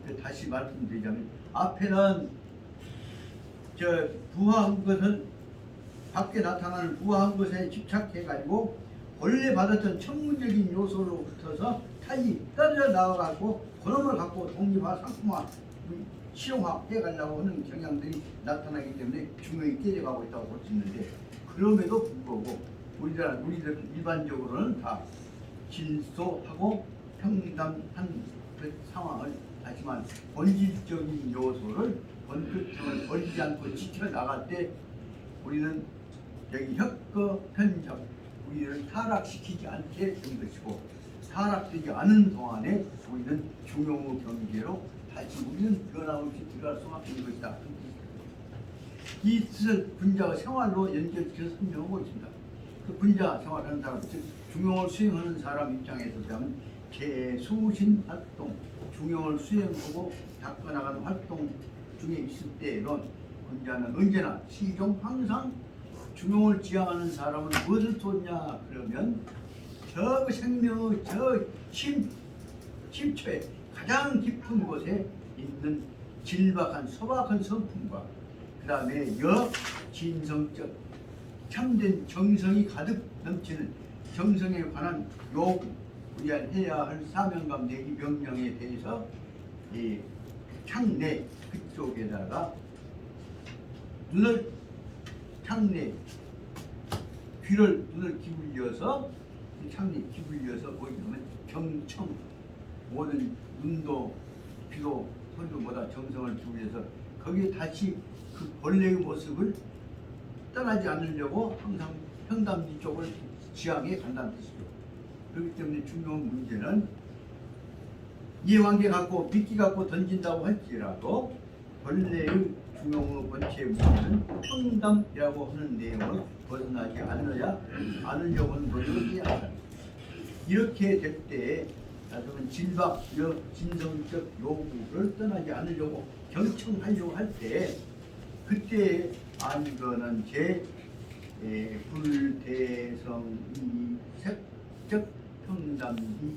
같습니다. 다시 말씀드리자면 앞에는 부화한 것을 밖에 나타나는 부화한 것에 집착해가지고 원래 받았던 천문적인 요소로부터서 타이 떨어져 나와가지고 그놈을 갖고 독립화 상품화 실용화 해가려고 하는 경향들이 나타나기 때문에 중용이 깨져가고 있다고 볼 수 있는데 그럼에도 불구하고 우리들 일반적으로는 다 질소하고 평담한 그 상황을 하지만 본질적인 요소를 본질성을 버리지 않고 지켜나갈 때 우리는 여기 혁거 편적 우리를 타락시키지 않게 된 것이고 타락되지 않은 동안에 우리는 중용의 경계로 다시 우리는 변함없이 들어갈 수가 있는 것이다. 이 뜻을 군자의 생활로 연결해서 설명하고 있습니다. 그 군자 생활하는 사람, 즉 중용을 수행하는 사람 입장에서 보면 재수신 활동, 중용을 수행하고 닦아나가는 활동 중에 있을 때에는 군자는 언제나 시종 항상 중용을 지향하는 사람은 무엇을 쏟냐 그러면 저 생명의 저 심초에 가장 깊은 곳에 있는 질박한 소박한 성품과 그 다음에 진성적 참된 정성이 가득 넘치는 정성에 관한 요구 우리가 해야 할 사명감 내기 명령에 대해서 이 창내 그쪽에다가 창내 눈을 기울여서 창내 기울여서 보이면 경청 모든 눈도 귀도 손도 보다 정성을 기울여서 거기에 다시 그 본래의 모습을 떠나지 않으려고 항상 평담지 쪽을 지향해 간다는 뜻이죠. 그렇기 때문에 중요한 문제는 이해관계 갖고 믿기 갖고 던진다고 할지라도 본래의 중용의 본체 문제는 평담이라고 하는 내용을 벗어나지 않으려고 하는 노력을 해야 한다. 이렇게 될 때에 나중에 진성적 요구를 떠나지 않으려고 경청하려고 할 때 그때 안거는 불대성이색적 평담이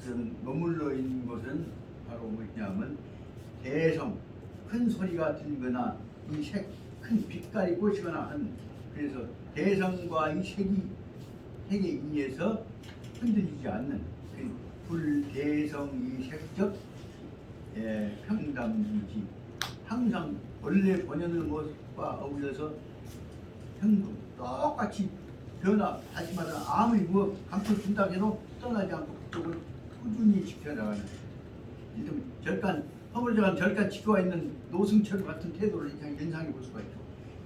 그런 머물러 있는 것은 바로 뭐냐면 대성 큰 소리가 들거나 이 색 큰 빛깔이 꽂히거나 한 그래서 대성과 이 색에 의해서 흔들리지 않는 그 불대성이색적 평담이지 항상 원래 본연의 모습과 어울려서 행동 똑같이 변화하지만 아무리 뭐 감출 준다고 해도 떠나지 않고 그쪽을 꾸준히 지켜나가는 좀 허물져간 절간 지켜와 있는 노승철 같은 태도를 연상해 볼 수가 있죠.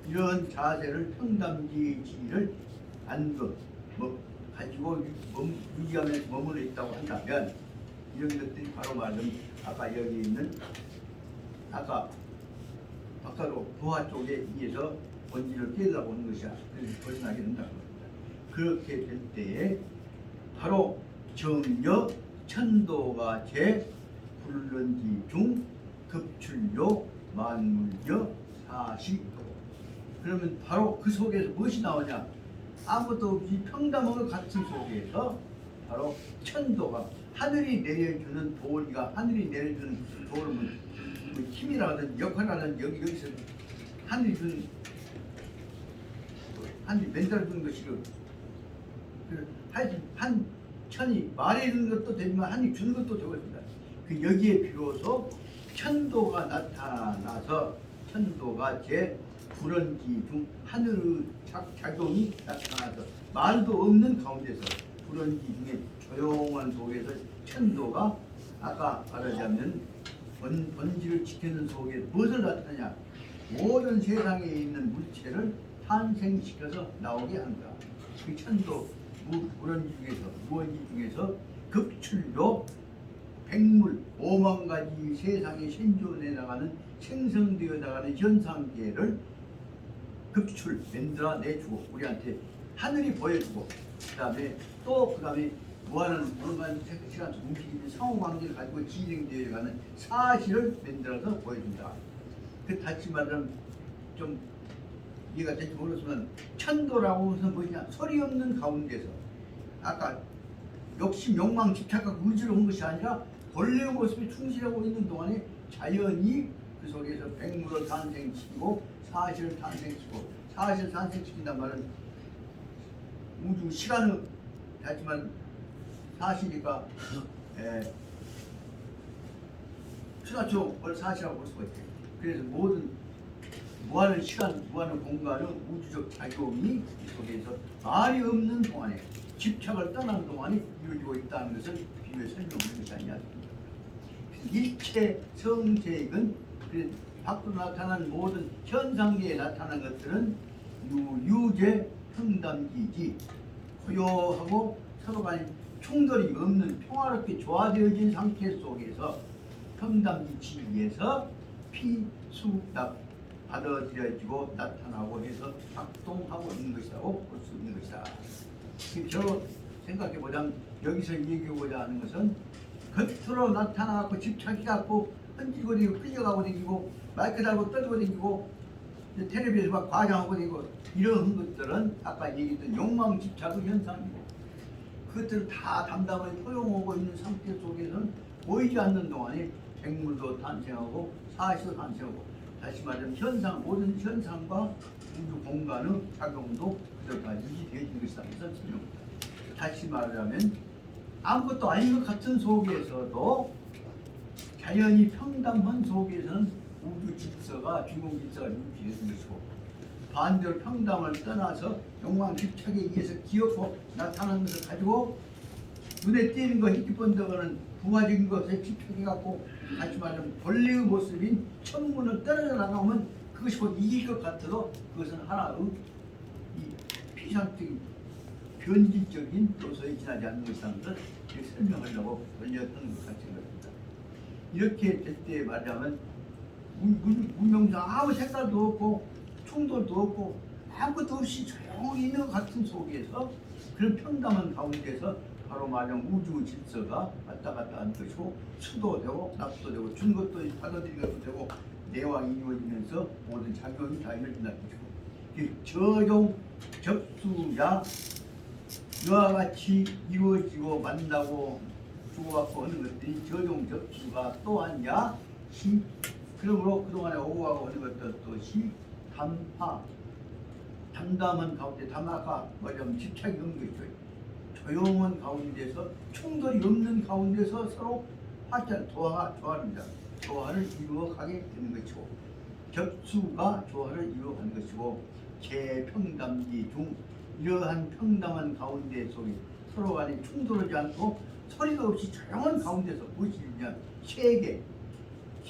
이런 자세를 평담지지를 가지고 유지하면서 머물러 있다고 한다면 이런 것들이 바로 말은 아까 여기 있는 아까 박사로 부하 쪽에 의해서 본질을 깨달아보는 것이야. 그래서 벗어나게 된다는 겁니다. 그렇게 될 때에 바로 정여 천도가 불런지 중 급출요 만물여 사시도 그러면 바로 그 속에서 무엇이 나오냐 아무것도 없이 평담함의 가치 속에서 바로 천도가 하늘이 내려주는 도리가 하늘이 내려주는 도리는 힘이라든지 역할이라든지 여기서 하늘이 주는 하늘이 멘탈 주는 것이고 한 천이 말해주는 것도 되지만 하늘이 주는 것도 되거든요. 그 여기에 비로소 천도가 나타나서 천도가 불언지 중 하늘의 작용이 나타나서 말도 없는 가운데서 불언지 중에 조용한 속에서 천도가 아까 말하자면 본질을 지키는 속에 무엇을 나타내냐 모든 세상에 있는 물체를 탄생시켜서 나오게 한다. 그 천도 무언지 중에서 급출로 백물 5만 가지 세상에 생존해 나가는 생성되어 나가는 현상계를 급출 만들어 내주고 우리한테 하늘이 보여주고 그다음에 무한한 시간 움직이는 상호관계를 가지고 진행되어 가는 사실을 만들어서 보여준다. 그 다시 말하면 좀 이해가 될지 모르겠지만 천도라고 해서 뭐냐 소리 없는 가운데서 아까 욕심, 욕망, 집착하고 의지로 온 것이 아니라 본래의 모습에 충실하고 있는 동안에 자연이 그 속에서 백물을 탄생시키고 사실을 탄생시키고 사실을 탄생시킨단 말은 우주 시간은 하지만 사실이니까 추가적으로 사실이라고 볼 수가 있대요. 그래서 모든 무한한 시간, 무한한 공간은 우주적 작용이 속에서 말이 없는 동안에 집착을 떠나는 동안에 이루어지고 있다는 것을 비유해 설명하는 것이 아니냐. 일체 성세익은 밖으로 나타난 모든 현상계에 나타난 것들은 유제 평담기지 고요하고 서로 간에 충돌이 없는 평화롭게 조화되어진 상태 속에서 평담지치에서 피수답 받아들여지고 나타나고 해서 작동하고 있는 것이라고 볼 수 있는 것이다. 저 생각해보자면 여기서 얘기하고자 하는 것은 겉으로 나타나고 집착해갖고 흔들고 다니고 끌려가고 다니고 마이크 달고 떨고 다니고 텔레비에서 막 과장하고 다니고 이런 것들은 아까 얘기했던 욕망 집착의 현상이고 그것들을 다 담담하게 포용하고 있는 상태 속에서는 보이지 않는 동안에 백물도 탄생하고 사시도 탄생하고, 다시 말하면 현상, 모든 현상과 우주 공간의 작용도 그들과 유지되어진 것이다. 이런 설명입니다. 다시 말하자면 아무것도 아닌 것 같은 속에서도 자연이 평담한 속에서는 우주 질서가, 중공 질서가 유지되어진 것이고, 반대로 평담을 떠나서 욕망 집착에 의해서 기어고 나타나는 것을 가지고 눈에 띄는 것, 희귀번덕하는 부가적인 것에 집착해갖고, 다시 말하면 본래의 모습인 천문을 떨어져 나가면 그것이 곧 이길 것 같아도 그것은 하나의 이 피상적인 변질적인 요소에 지나지 않는 것이라는 것을 설명하려고 돌렸던 것 같은 것입니다. 이렇게 될 때 말하자면 문명상 아무 색깔도 없고 충돌도 없고 아무것도 없이 조용히 있는 것 같은 속에서, 그런 평담한 가운데서 바로 말하면 우주 질서가 왔다 갔다 하는 것이고, 수도 되고 납도 되고 준 것도 받아들인 것도 되고 내왕이 이루어지면서 모든 작용이 다 이루어진다는 것이고, 저종 접수야 이와 같이 이루어지고 만나고 주고받고 하는 것들이 저종 접수가 또한야 시, 그러므로 그동안에 오고 가고 하는 것들도 시, 담화, 담담한 가운데, 담화가 뭐냐면 집착이 없는 것이죠. 조용한 가운데서, 충돌이 없는 가운데서 서로 화자, 조화입니다. 조화를 이루어가게 되는 것이고, 접수가 조화를 이루어가는 것이고, 재평담기 중 이러한 평담한 가운데 속에 서로 간에 충돌하지 않고 소리가 없이 조용한 가운데서 무엇이 있냐, 세계,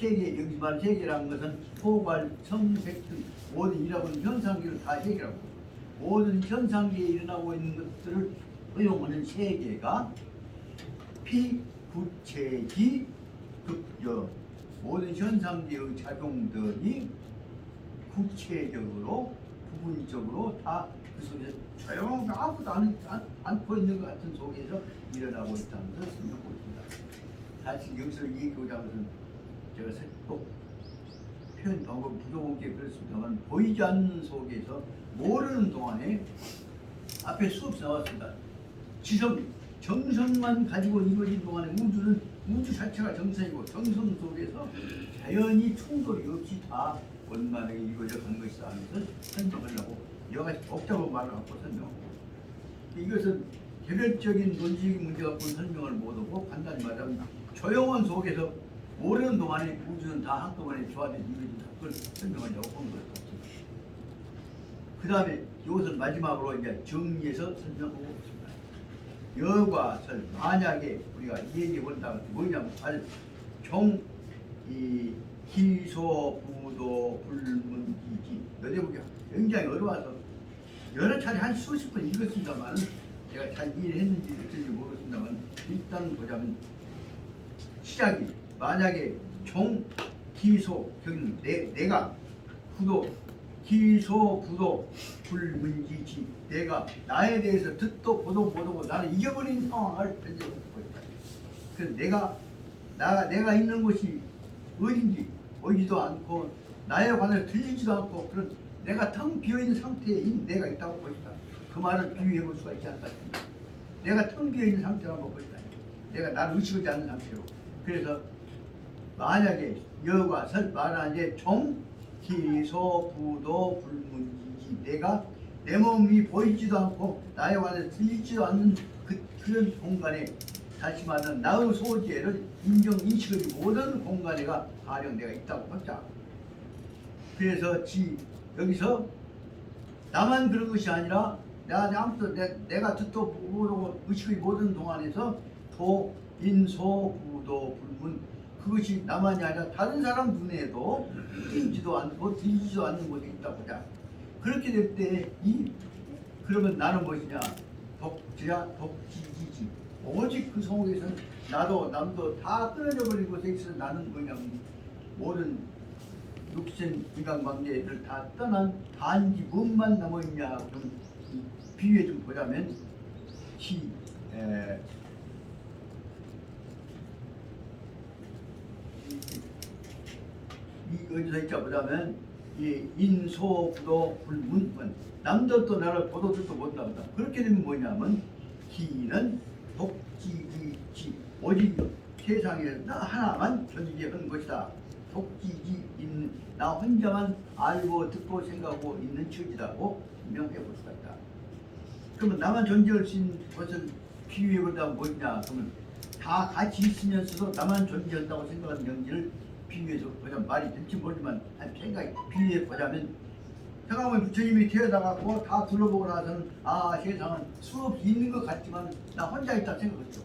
여기 말 세계라는 것은 포괄, 성색 등 모든 일하고 있는 현상계를 다 세계라고, 모든 현상계에 일어나고 있는 것들을 허용하는 세계가 피구체기 급여, 모든 현상계의 작용들이 구체적으로 부분적으로 다 그 속에서 조용하게 아무것도 않고 있는 것 같은 속에서 일어나고 있다는 것을 설명하고 있습니다. 사실 여기서 얘기하고자 하는 것은 제가 또 표현 방법 부족한 게 그렇습니다만, 보이지 않는 속에서 모르는 동안에 앞에 수업 나왔습니다. 지성, 정성만 가지고 이루어진 동안에 우주는 우주 자체가 정성이고, 정성 속에서 자연히 충돌이 없이 다 원만하게 이루어져 가는 것이다 하면서 설명하려고 여러 가지 복잡한 말을 갖고 설명하고, 이것은 개별적인 논리적인 문제 갖고 설명을 못하고 간단히 말하면 조용한 속에서 모르는 동안에 우주는 다 한꺼번에 조화돼서 이루어진다. 그걸 설명하려고 본 것 같습니다. 그 다음에 이것을 마지막으로 이제 정리해서 설명하고 있습니다. 여과 설, 만약에 우리가 얘기해 본다면 뭐냐면, 이 기소 부도 불문이지, 여대보기가 굉장히 어려워서 여러 차례 한 수십 번 읽었습니다만, 제가 잘 이해를 했는지 어쩐지 모르겠습니다만, 일단 보자면 시작이 만약에 종, 기소, 경는 내가, 부도, 기소, 부도, 불문지지, 내가 나에 대해서 듣도 보도 못하고 나는 잊어버린 상황을 변제하고 있다. 그래서 내가 있는 곳이 어딘지 보이지도 않고 나에 관해서 들리지도 않고, 그런 내가 텅 비어있는 상태에 내가 있다고 보시다. 그 말을 비유해 볼 수가 있지 않을까 싶습니다. 내가 텅 비어있는 상태라고 보시다. 내가 나를 의식하지 않는 상태로. 그래서 만약에 여과 설 말하는데 종, 기소, 부도, 불문이지, 내가 내 몸이 보이지도 않고 나에 관해서 들리지도 않는 그런 공간에, 다시 말하면 나의 소재를 인식하지 못하는 공간에가 가령 내가 있다고 하자. 그래서 여기서 나만 그런 것이 아니라 내가 듣도 모르고 의식이 모든 동안에서 도, 인소, 부도, 불문, 그것이 나만이 아니라 다른 사람 눈에도 띄지도 않고 들리지도 않는 곳에 있다고 하자. 그렇게 될 때 그러면 나는 무엇이냐? 독지지. 오직 그 속에서는 나도 남도 다 끊어져 버린 곳에 있어 나는 그냥 모든 육신 인간관계를 다 떠난 단지 무엇만 남아있냐. 좀 비유해 좀 보자면 어디서 있자 보자면 이 인소 부도 불문, 남들도 나를 보도 듣도 못한다. 그렇게 되면 뭐냐면 기는 독지지지 오직 세상에 나 하나만 존재한 것이다. 독지지 있는 나 혼자만 알고 듣고 생각하고 있는 처지라고 명해 볼 수가 있다. 그러면 나만 존재할 수 있는 것을 비유해보자면 뭐냐? 그러면 다 같이 있으면서도 나만 존재한다고 생각하는 경지를 비유해서 보자면 말이 될지 모르지만 한 생각이 비유해 보자면 잠깐만 부처님이 태어나갖고 다 둘러보고 나서는 아 세상은 수없이 있는 것 같지만 나 혼자 있다 생각했죠.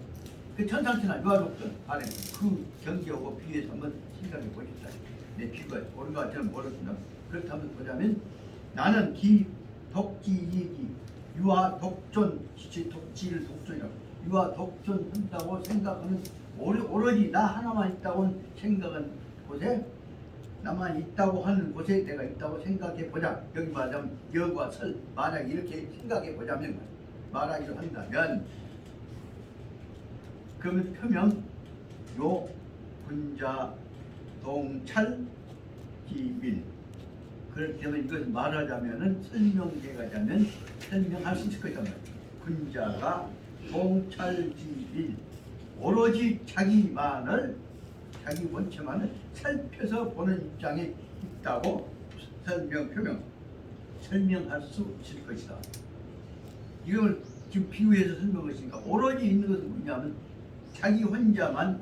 그 천상천하 유아독전 안에 그 경계하고 비유해서 한번 생각해 보십시다. 내 비유가 옳은 것 같지는 모르겠습니다. 그렇다면 보자면 나는 기 독지이기 유아 독존 독지를 독존이라고 유아 독존한다고 생각하는 오로지 나 하나만 있다고 생각한 곳에 나만 있다고 하는 곳에 내가 있다고 생각해 보자. 여기 말하자면 여과 설 만약 이렇게 생각해 보자면 말하기로 한다면 그러면 표명 요 군자 동찰 기밀 그렇게 되면 이것을 말하자면은 설명해가자면 설명할 수 있을 거란 말이에요. 군자가 동찰지밀 오로지 자기만을 자기 본체만을 살펴서 보는 입장에 있다고 설명할 수 있을 것이다. 이걸 지금 비유해서 설명했으니까 오로지 있는 것은 뭐냐면 자기 혼자만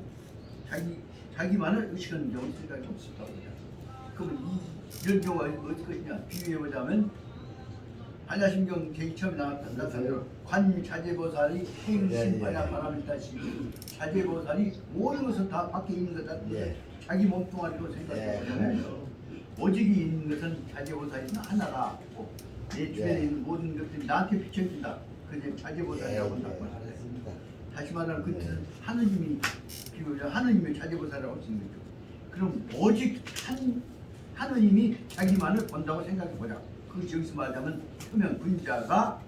자기만을 의식하는 경우는 생각이 없었다고 합니다. 그러면 이런 경우가 어떨 것이냐? 비유해보자면 반야심경 제일 처음에 나왔던 관자재보살이 행심반야바람일다시 자재보살이 모든 것은 다 밖에 있는 거다. 자기 몸뚱아리로 생각해보면 오직이 있는 것은 자재보살이 하나가 없고 내 주변에 있는 모든 것들이 나한테 비춰진다. 그게 자재보살이라고 한다고 합니다. 다시 말하면 그 뜻은 하느님이 비유하자 하느님의 자재보살이라고 하시는 거죠. 그럼 오직 하느님이 자기만을 본다고 생각해보자. 그 여기서 말하자면 표면 군자가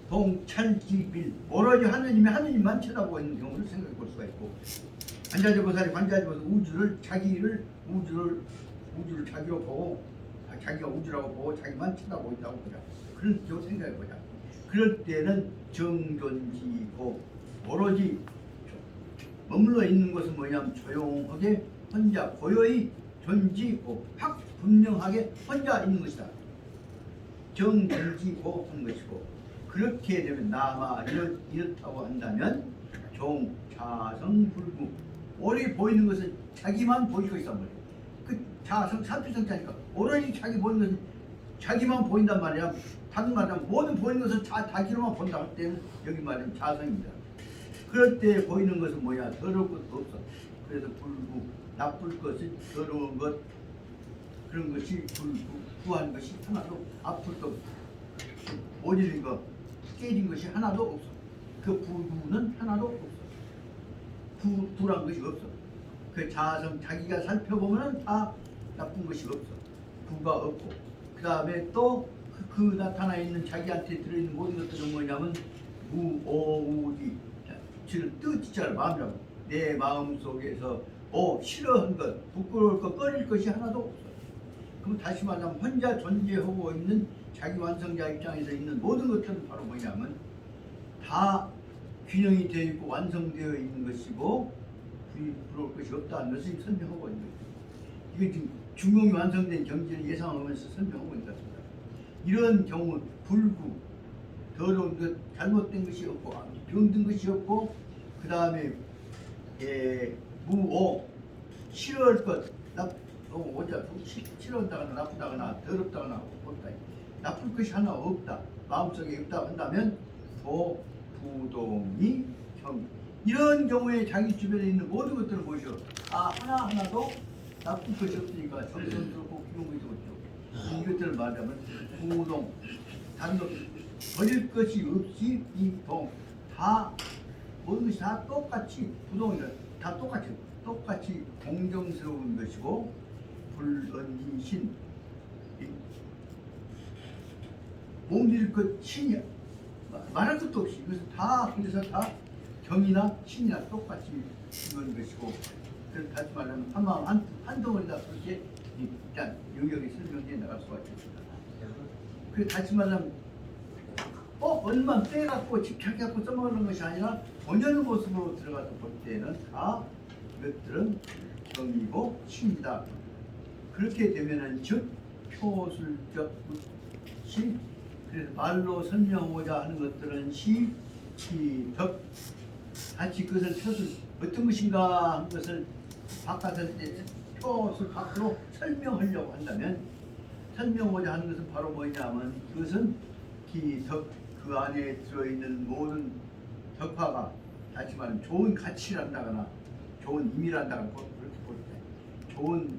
동찰지밀 오로지 하느님만 쳐다보고 있는 경우를 생각해 볼 수가 있고 관자재보살이 우주를 자기를 자기로 보고 자기가 우주라고 보고 자기만 쳐다보고 있다고 보자. 그런 경우 생각해 보자. 그럴 때는 정존지고 오로지 머물러 있는 것은 뭐냐면 조용하게 혼자 고요히 존지고 확 분명하게 혼자 있는 것이다. 정존지고 하는 것이고 그렇게 되면 나마 이렇다고 한다면 종자성불구 오로지 보이는 것은 자기만 보일 것이단 말이에요. 그 자성 삼피성자니까 오로지 자기 보이는 것은 자기만 보인단 말이야. 다른 말하면 모든 보이는 것을 자기로만 본다 할 때는 여기 말하면 자성입니다. 그럴 때 보이는 것은 뭐야? 더러울 것도 없어. 그래서 불구 나쁠 것이 더러운 것 그런 것이 불구 구한 것이 하나도 아플 것 모질린 것 깨진 것이 하나도 없어. 그 불구는 하나도 없어. 불한 것이 없어. 그 자성 자기가 살펴보면 다 나쁜 것이 없어. 구가 없고 그 다음에 또 그 나타나 있는 자기한테 들어있는 모든 것들은 뭐냐면 무오우지 지를 뜻자를 마음이라고 내 마음 속에서 싫어한 것 부끄러울 것 꺼릴 것이 하나도 없어. 그럼 다시 말하면 혼자 존재하고 있는 자기 완성자 입장에서 있는 모든 것들은 바로 뭐냐면 다 균형이 되어 있고 완성되어 있는 것이고 부러울 것이 없다는 것을 설명하고 있는 거예요. 이게 지금 중용이 완성된 경지를 예상하면서 설명하고 있는 것 같습니다. 이런 경우 불구 더러운 것 잘못된 것이 없고 병든 것이 없고 그 다음에 무오 싫어할 것 싫어한다거나 나쁘다거나 더럽다거나 없다. 나쁠 것이 하나 없다. 마음속에 없다 한다면 도부동이 형 이런 경우에 자기 주변에 있는 모든 것들을 보시오. 하나하나도 나쁜 것이 없으니까 정성스럽고 귀여운 것이 없죠. 이것들을 말하자면 부동 다른 것 버릴 것이 없이 이동 다 모든 것이 다 똑같이 부동이라 다 똑같이 공정스러운 것이고 불언신 몸질 것 신이야. 말할 것도 없이 이것은 다 그래서 다 경이나 신이나 똑같이 이런 것이고 그래서 다시 말하면 한 마음 한 덩어리다 그렇게 일단 영역이 설명해 나갈 수가 있습니다. 그래서 다시 말하면 얼마 빼갖고 집착해갖고 써먹는 것이 아니라 본연의 모습으로 들어가서 볼 때는 다 이것들은 경이고 신이다. 그렇게 되면은 즉 표술적 시, 그래서 말로 설명하고자 하는 것들은 시, 기, 덕, 같이 그것을 표술 어떤 것인가 하는 것을 바깥에서 표술 밖으로 설명하려고 한다면 설명하고자 하는 것은 바로 뭐냐면 그것은 기, 덕, 그 안에 들어있는 모든 덕화가 다시 말하면 좋은 가치란다거나 좋은 의미란다거나 그렇게 볼 때 좋은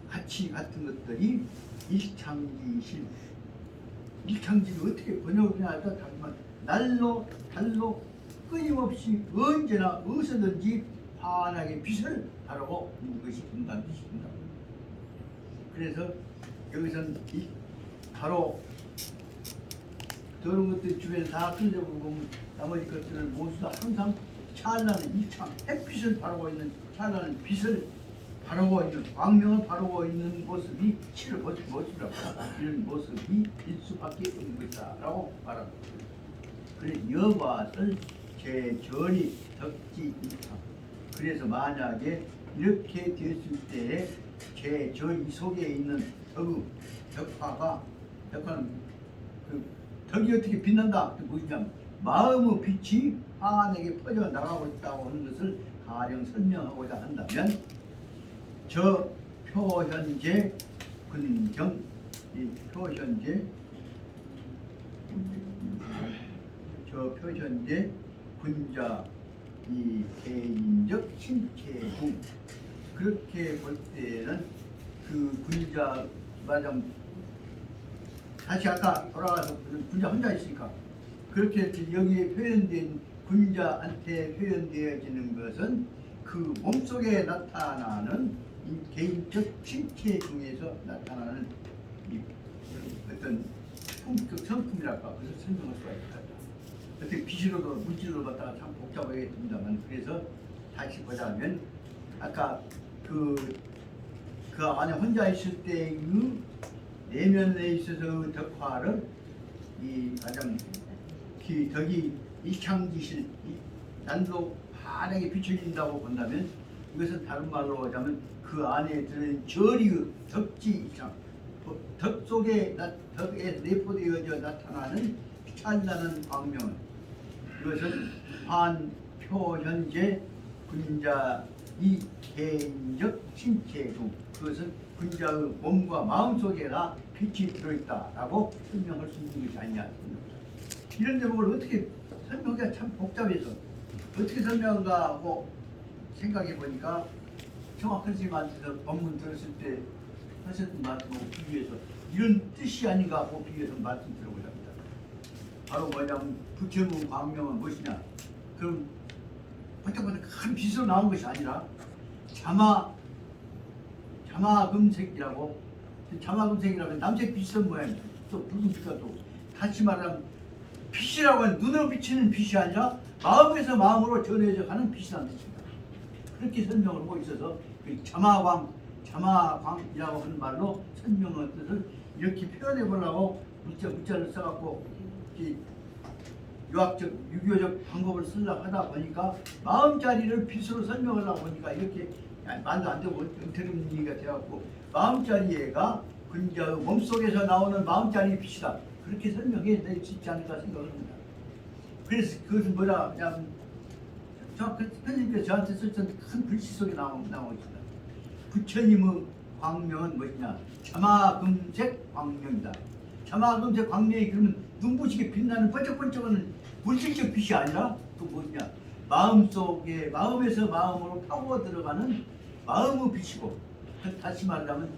가치 같은 것들이 일창지실 일창지를 어떻게 번역하느냐 하다 하지만 날로 달로 끊임없이 언제나 어디서든지 환하게 빛을 바라고 있는 것이 인간빛입니다. 그래서 여기서는 바로 그런 것들 주변에 다 흘려보면 나머지 것들을 모두 다 항상 찬란한 일창 햇빛을 바라고 있는 찬란한 빛을 바라고 있는 광명을 바라고 있는 모습이 실을 모습이라고 이런 모습이 일 수밖에 없는 것이다라고 말합니다. 그래서 여과를 제전이 덕지 일창. 그래서 만약에 이렇게 됐을 때에 제전 속에 있는 덕화가 덕화는 그 덕이 어떻게 빛난다? 그 뭐냐면 마음의 빛이 환하게 퍼져 나가고 있다고 하는 것을 가령 설명하고자 한다면 저 표현제 근경 이 표현제 저 표현제 군자 이 개인적 신체중 그렇게 볼 때는 그 군자 말하자면 다시 아까 돌아가서 군자 혼자 있으니까 그렇게 여기에 표현된 군자한테 표현되어지는 것은 그 몸속에 나타나는 이 개인적 신체 중에서 나타나는 이 어떤 품격 성품이랄까 그래서 설명할 수가 있다. 어떻게 빛으로도 물질로 갖다가 참 복잡하게 됩니다만 그래서 다시 보자면 아까 그 안에 혼자 있을 때의 내면에 있어서 덕화를 이 가장 덕이 일창지실 난도 환하게 비춰진다고 본다면 이것은 다른 말로 하자면 그 안에 들은 절이 덕지 일창 덕 속에 덕에 내포되어져 나타나는 찬란한 광명 이것은 환표현재 군자 이 개인적 신체 중 그것은 군자의 몸과 마음 속에나 빛이 들어있다라고 설명할 수 있는 것이 아니냐. 이런 제목을 어떻게 설명하기가 참 복잡해서 어떻게 설명한가 하고 생각해 보니까 정확한 선생님한테서 법문 들었을 때 하셨던 말씀하고 비교해서 이런 뜻이 아닌가 하고 비교해서 말씀 드려보자 합니다. 바로 뭐냐면 부처의 광명은 무엇이냐. 그럼 번쩍번쩍 큰 빛으로 나온 것이 아니라 자마금색이라고 자마금색이라면 남색 빛은 모양이다. 또 붉은 빛과 또 다시 말하면 빛이라고 하는 눈으로 비치는 빛이 아니라 마음에서 마음으로 전해져 가는 빛이라는 뜻입니다. 그렇게 설명을 하고 있어서 그 자마광이라고 하는 말로 설명한 뜻을 이렇게 표현해 보려고 문자를 써갖고 유교적 방법을 쓰려고 하다 보니까 마음자리를 빛으로 설명하려고 보니까 이렇게 말도 안 되고 엉터리는 얘기가 되어갖고 마음자리가 군자의 몸속에서 나오는 마음자리의 빛이다. 그렇게 설명해 낼 수 있지 않을까 생각을 합니다. 그래서 그것은 뭐라 하냐면 선생님께서 저한테 썼던 큰 글씨 속에 나오고 있습니다. 부처님의 광명은 무엇이냐? 자마금색 광명이다. 자마금색 광명이 그러면 눈부시게 빛나는 번쩍번쩍하는 물질적 빛이 아니라 또 뭐냐? 마음속에 마음에서 마음으로 파고 들어가는 마음의 빛이고 다시 말하자면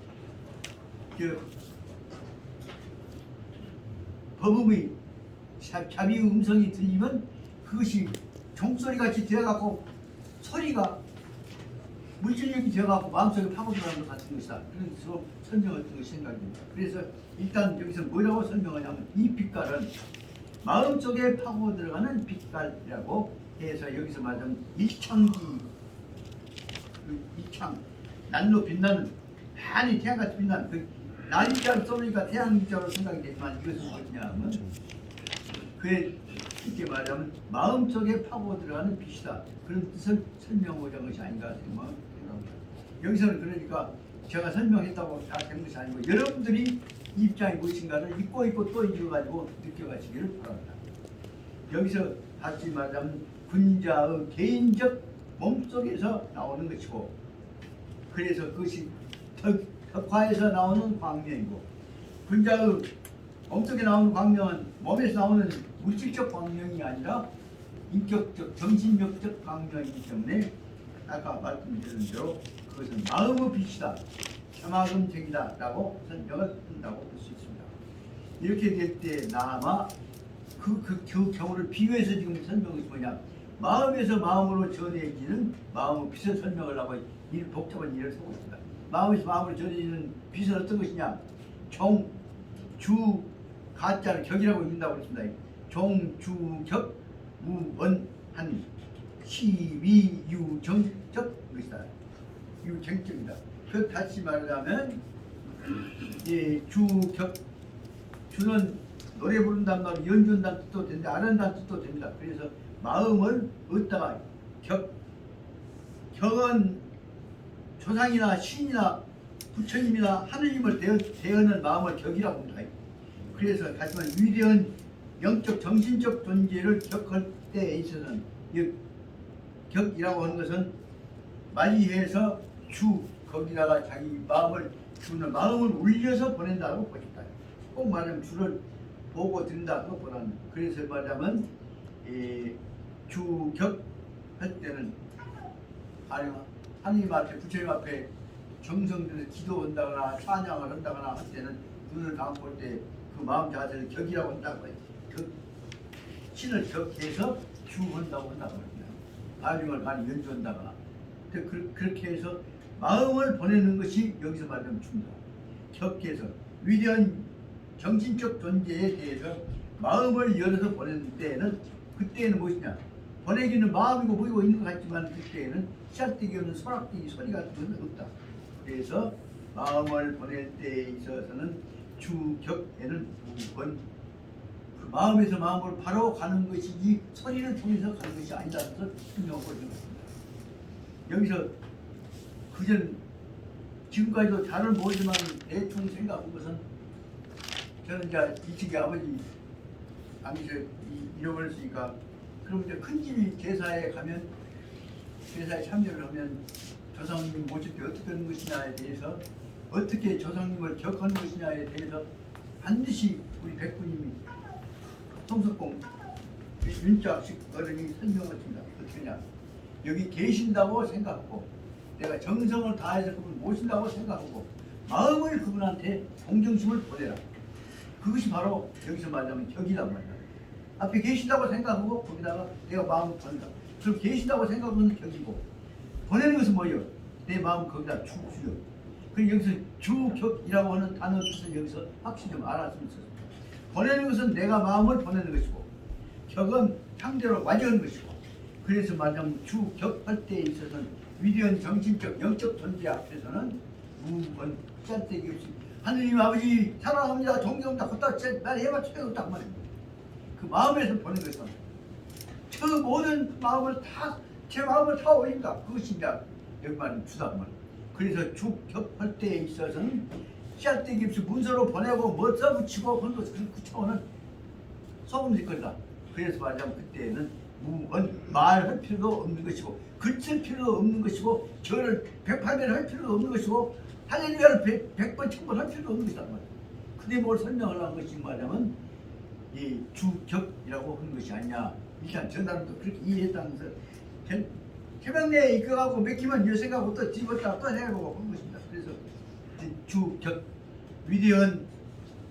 법음의 자비의 음성이 들리면 그것이 종소리같이 되어갖고 소리가 물질력이 되어갖고 마음속에 파고 들어가는 것 같은 것이다. 그래서 설명했던 것이 생각입니다. 그래서 일단 여기서 뭐라고 설명하냐면 이 빛깔은 마음속에 파고 들어가는 빛깔이라고 해서 여기서 말하자면 일창기 일창 날로 빛나는 많이 태양같이 빛나는 그 날자로 써니까 태양자로 생각이 되지만 이것은 뭐냐 하면 그에 쉽게 말하면 마음속에 파고 들어가는 빛이다. 그런 뜻을 설명하고자 한 것이 아닌가 생각합니다. 여기서는 그러니까 제가 설명했다고 다 된 것이 아니고 여러분들이 입장이 무엇인가를 잊고 또 잊어가지고 느껴가시기를 바랍니다. 여기서 다시 말하면 군자의 개인적 몸속에서 나오는 것이고, 그래서 그것이 덕화에서 나오는 광명이고, 군자의 몸속에 나오는 광명은 몸에서 나오는 물질적 광명이 아니라 인격적, 정신력적 광명이기 때문에 아까 말씀드린 대로 그것은 마음의 빛이다, 사마금쟁이다 라고 설명을 한다고 볼 수 있습니다. 이렇게 될 때 나아마 그 경우를 비유해서 지금 설명이 뭐냐, 마음에서 마음으로 전해지는 마음의 빛을 설명을 하고 이 복잡한 일을 쓰고 있습니다. 마음에서 마음으로 전해지는 빛은 어떤 것이냐, 종, 주, 가짜를 격이라고 읽는다고 했습니다. 종, 주, 격, 무언한 시위유정적 것이다. 유정적이다. 그 다시 말하자면 주, 격, 주는 노래 부른다는 말, 연주한다는 뜻도 됩니다. 아른다는 뜻도 됩니다. 그래서 마음을 얻다가 격은 조상이나 신이나 부처님이나 하느님을 대하는 마음을 격이라고 합니다. 그래서 다시 말해 위대한 영적 정신적 존재를 격할 때에 있어서는 이 격이라고 하는 것은 맞이해서 주 거기다가 자기 마음을 주는 마음을 울려서 보낸다고 보십니다. 꼭 말하면 주를 보고 든다고 보라는. 그래서 말하면 주격 할 때는 하나님 앞에 부처님 앞에 정성들을 기도한다거나 찬양을 한다거나 할 때는 눈을 감고 올 때 그 마음 자세를 격이라고 한다고 해요. 신을 격해서 주한다고 한다고 합니다. 아중을 많이 연주한다거나. 그렇게 해서 마음을 보내는 것이 여기서 말하는 주입니다. 격해서 위대한 정신적 존재에 대해서 마음을 열어서 보내는 때에는, 그때는 무엇이냐, 보내기는 마음이고 보이고 있는 것 같지만 그때에는 시작되기 없는 소락되기 소리 같은 것은 없다. 그래서 마음을 보낼 때에 있어서는 주격에는 무건 그 마음에서 마음으로 바로 가는 것이지 소리를 통해서 가는 것이 아니다는 것을 설명하고 있는 것입니다. 여기서 그전 지금까지도 잘은 모르지만 대충 생각한 것은, 저는 이제 일찍이 아버지 잃어버렸으니까, 그럼 이제 큰집 제사에 가면, 제사에 참여를 하면 조상님 모실 때 어떻게 하는 것이냐에 대해서, 어떻게 조상님을 격하는 것이냐에 대해서 반드시 우리 백부님이 성석공 윤자식 어른이 설명했습니다. 어떻게 하냐, 여기 계신다고 생각하고 내가 정성을 다해서 그분을 모신다고 생각하고 마음을 그분한테 동정심을 보내라. 그것이 바로 여기서 말하면 격이란 말이야. 앞에 계신다고 생각하고 거기다가 내가 마음을 보낸다. 그럼 계신다고 생각하는 격이고, 보내는 것은 뭐예요? 내 마음 거기다 주요. 그리고 여기서 주격이라고 하는 단어 뜻은 여기서 확실히 좀 알았으면 좋겠습니다. 보내는 것은 내가 마음을 보내는 것이고, 격은 상대로 맞이하는 것이고, 그래서 말하자면 주격할 때에 있어서는 위대한 정신적 영적 존재 앞에서는 무건 짠데기 없이 하느님 아버지 사랑합니다, 존경합니다, 걷다 날 해봐 최고다 말입니다. 그 마음에서 보낸 것은 저 모든 마음을 다 제 마음을 다 올린다. 그것이 이제 여기 말은 주다 말. 그래서 주격할 때에 있어서는 짠데기 없이 문서로 보내고 뭐 써붙이고 그런 것, 그 차원은 소금짓거리다. 그래서 말하자면 그때는 말할 필요도 없는 것이고, 글쓸 필요도 없는 것이고, 저를 108번 할 필요도 없는 것이고, 할렐루야를 100번 1000번 할 필요도 없는 것이다. 근데 뭘 설명을 한 것이 말하면 이 주격이라고 하는 것이 아니냐. 일단 전달도 그렇게 이해했다면서 태명내에 이끌어가고 맥히면 이 생각하고 또 집었다 또 해보고 그런 것입니다. 그래서 주격, 위대한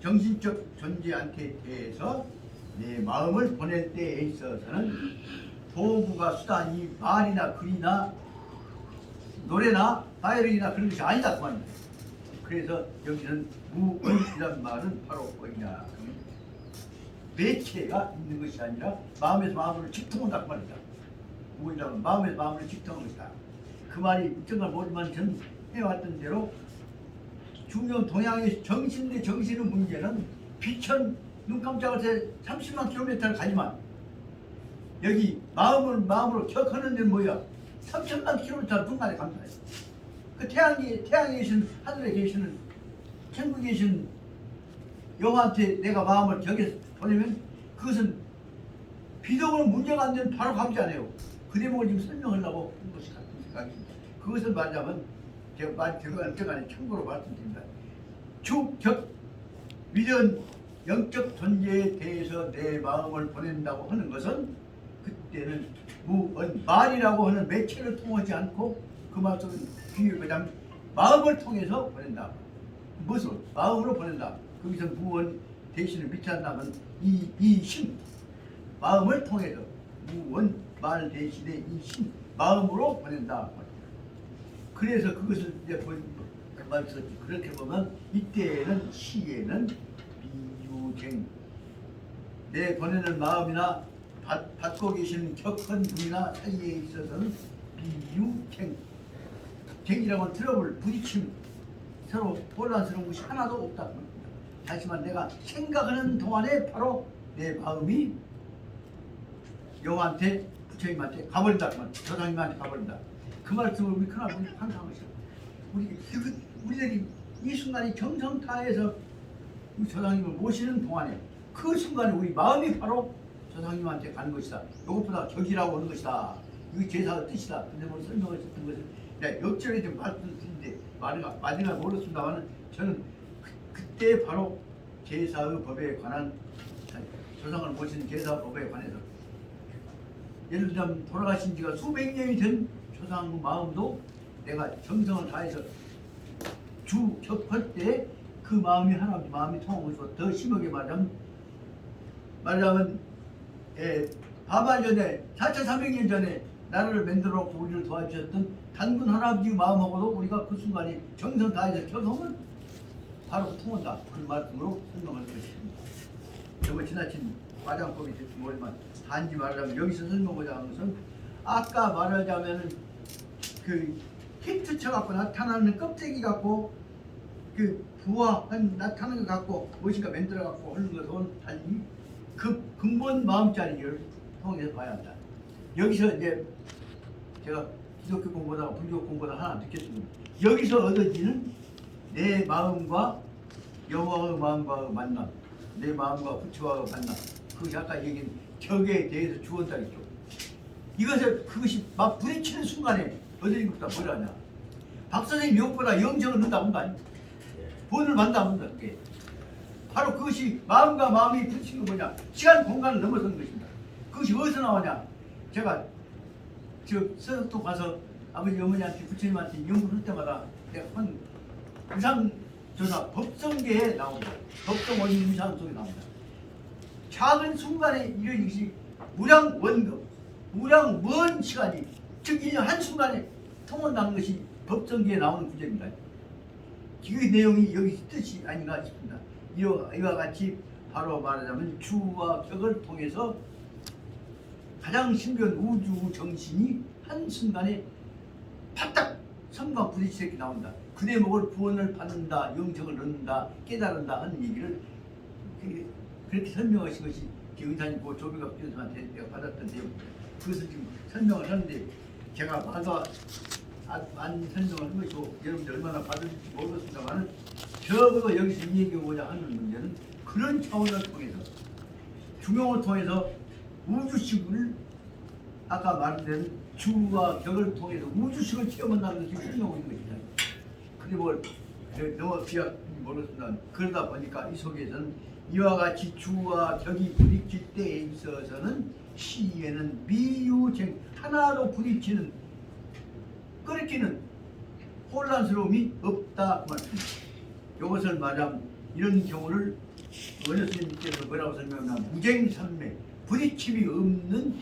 정신적 존재한테 대해서 내 마음을 보낼 때에 있어서는 도구가 수단이 말이나 글이나 노래나 다이어리나 그런 것이 아니다 그 말입니다. 그래서 여기는 무언이란 말은 바로 뭐냐, 매체가 있는 것이 아니라 마음에서 마음으로 직통한다 그 말이다. 무언이라면 마음에서 마음으로 직통한 것이다. 그 말이 정말 모르지만 전 해왔던 대로 중요 동양의 정신 대 정신의 문제는 빛은 눈 깜짝할 때 30만 킬로미터를 가지만 여기 마음으로 격하는 데는 뭐야? 3천만 킬로미터 중간에 감사해. 그 태양에 계신 하늘에 계시는 천국에 계신 여호와한테 내가 마음을 격해서 보내면 그것은 비동으로 문제가 안 되면 바로 가지 않아요. 그 대목을 지금 설명하려고 한 것이 같은 생각입니다. 그것을 말하자면 제가 들어가는 참고로 말씀드립니다. 주격 위대한 영적 존재에 대해서 내 마음을 보낸다고 하는 것은 그때는 무언 말이라고 하는 매체를 통하지 않고 그 말씀은 비유하자면 마음을 통해서 보낸다. 무엇으로? 마음으로 보낸다. 거기서 무언 대신을 미치한다면 이 심, 마음을 통해서 무언 말 대신에 이 심, 마음으로 보낸다. 그래서 그것을 이제 말씀 그렇게 보면 이때에는 시에는 비유쟁 내 보내는 마음이나 받고 계시는 격한 분이나 사이에 있어서는 비유쟁 쟁이라고 하는 트러블 부딪힘 서로 혼란스러운 것이 하나도 없다. 하지만 내가 생각하는 동안에 바로 내 마음이 여호와한테 부처님한테 가버린다. 조상님한테 가버린다. 그 말씀을 우리 큰아버지 항상 하시죠. 우리들이 이 순간이 정성타에서 우리 조상님을 모시는 동안에 그 순간에 우리 마음이 바로 조상님한테 가는 것이다. 이것보다 격이라고 하는 것이다. 이거 제사의 뜻이다. 근데 뭐 설명하셨던 것을 내가 역전에 좀 말씀드리는데 마지막 모르겠습니다만 저는 그때 바로 제사의 법에 관한 조상을 모시는 제사 법에 관해서 예를 들면 돌아가신 지가 수백 년이 된 조상 마음도 내가 정성을 다해서 격할 때 그 마음이 하나 마음이 통하면서 더 심하게 말하자면 바바 전에 4,300년 전에 나라를 만들어 놓고 우리를 도와주셨던 단군 할아버지 마음하고도 우리가 그 순간에 정성 다해서 격하면 바로 통한다. 그 말씀으로 설명할 것입니다. 정말 지나친 과장법이 될지 모르지만 단지 말하자면 여기서 설명하자 하는 것은 아까 말하자면 그 힌트 쳐갖고 나타나는 껍데기 갖고 그 부화한 나타나는 것 갖고 무엇인가 만들어 갖고 하는 것은 달리 그 근본 마음자리를 통해서 봐야 한다. 여기서 이제 제가 기독교 공부하다가 불교 공부하다가 하나 느꼈습니다. 여기서 얻어지는 내 마음과 여호와의 마음과의 만남, 내 마음과 부처와의 만남, 그것이 아까 얘기한 격에 대해서 주었다겠죠. 그것이 막 부딪히는 순간에 얻어진 것보다 뭐라냐. 박선생님 욕보다 영정을 넣는다 한 거 아니야. 본을 만다 한다. 그게 바로 그것이 마음과 마음이 부딪히는 거 뭐냐. 시간 공간을 넘어서는 것입니다. 그것이 어디서 나오냐. 제가 서도 가서 아버지 어머니한테 부처님한테 연구를 할 때마다 내가 한 유상조사 법성계에 나온다. 법성 원인 유상 속에 나온다. 작은 순간에 이런 것이 무량 원급, 무량 먼 시간이 즉 한순간에 통한다는 것이 법성계에 나오는 구절입니다. 그 내용이 여기 뜻이 아닌가 싶습니다. 이와 같이 바로 말하자면 주와 격을 통해서 가장 신비한 우주 정신이 한순간에 파딱 성과 부딪히게 나온다. 그 대목을 구원을 받는다, 영적을 얻는다, 깨달은다 하는 얘기를 그렇게 설명하신 것이 의사님 조비각 교수한테 내가 받았던 내용입니다. 그것을 지금 설명을 하는데 제가 많이 설명을 한 것이고 여러분들 얼마나 받을지 모르겠습니다만 적어도 여기서 이 얘기하고자 하는 문제는 그런 차원을 통해서 중용을 통해서 우주식을 아까 말한 주와 격을 통해서 우주식을 체험한다는 것이 설명하고 있는 것입니다. 근데 뭘 너무 비약 모르겠습니다. 그러다 보니까 이 속에서는 이와 같이 주와 격이 부딪힐 때에 있어서는 시에는 미유쟁 하나로 부딪히는 끊기는 혼란스러움이 없다 그 말입니다. 이것을 말하면 이런 경우를 원효스님께서 뭐라고 설명하냐 무쟁삼매 부딪힘이 없는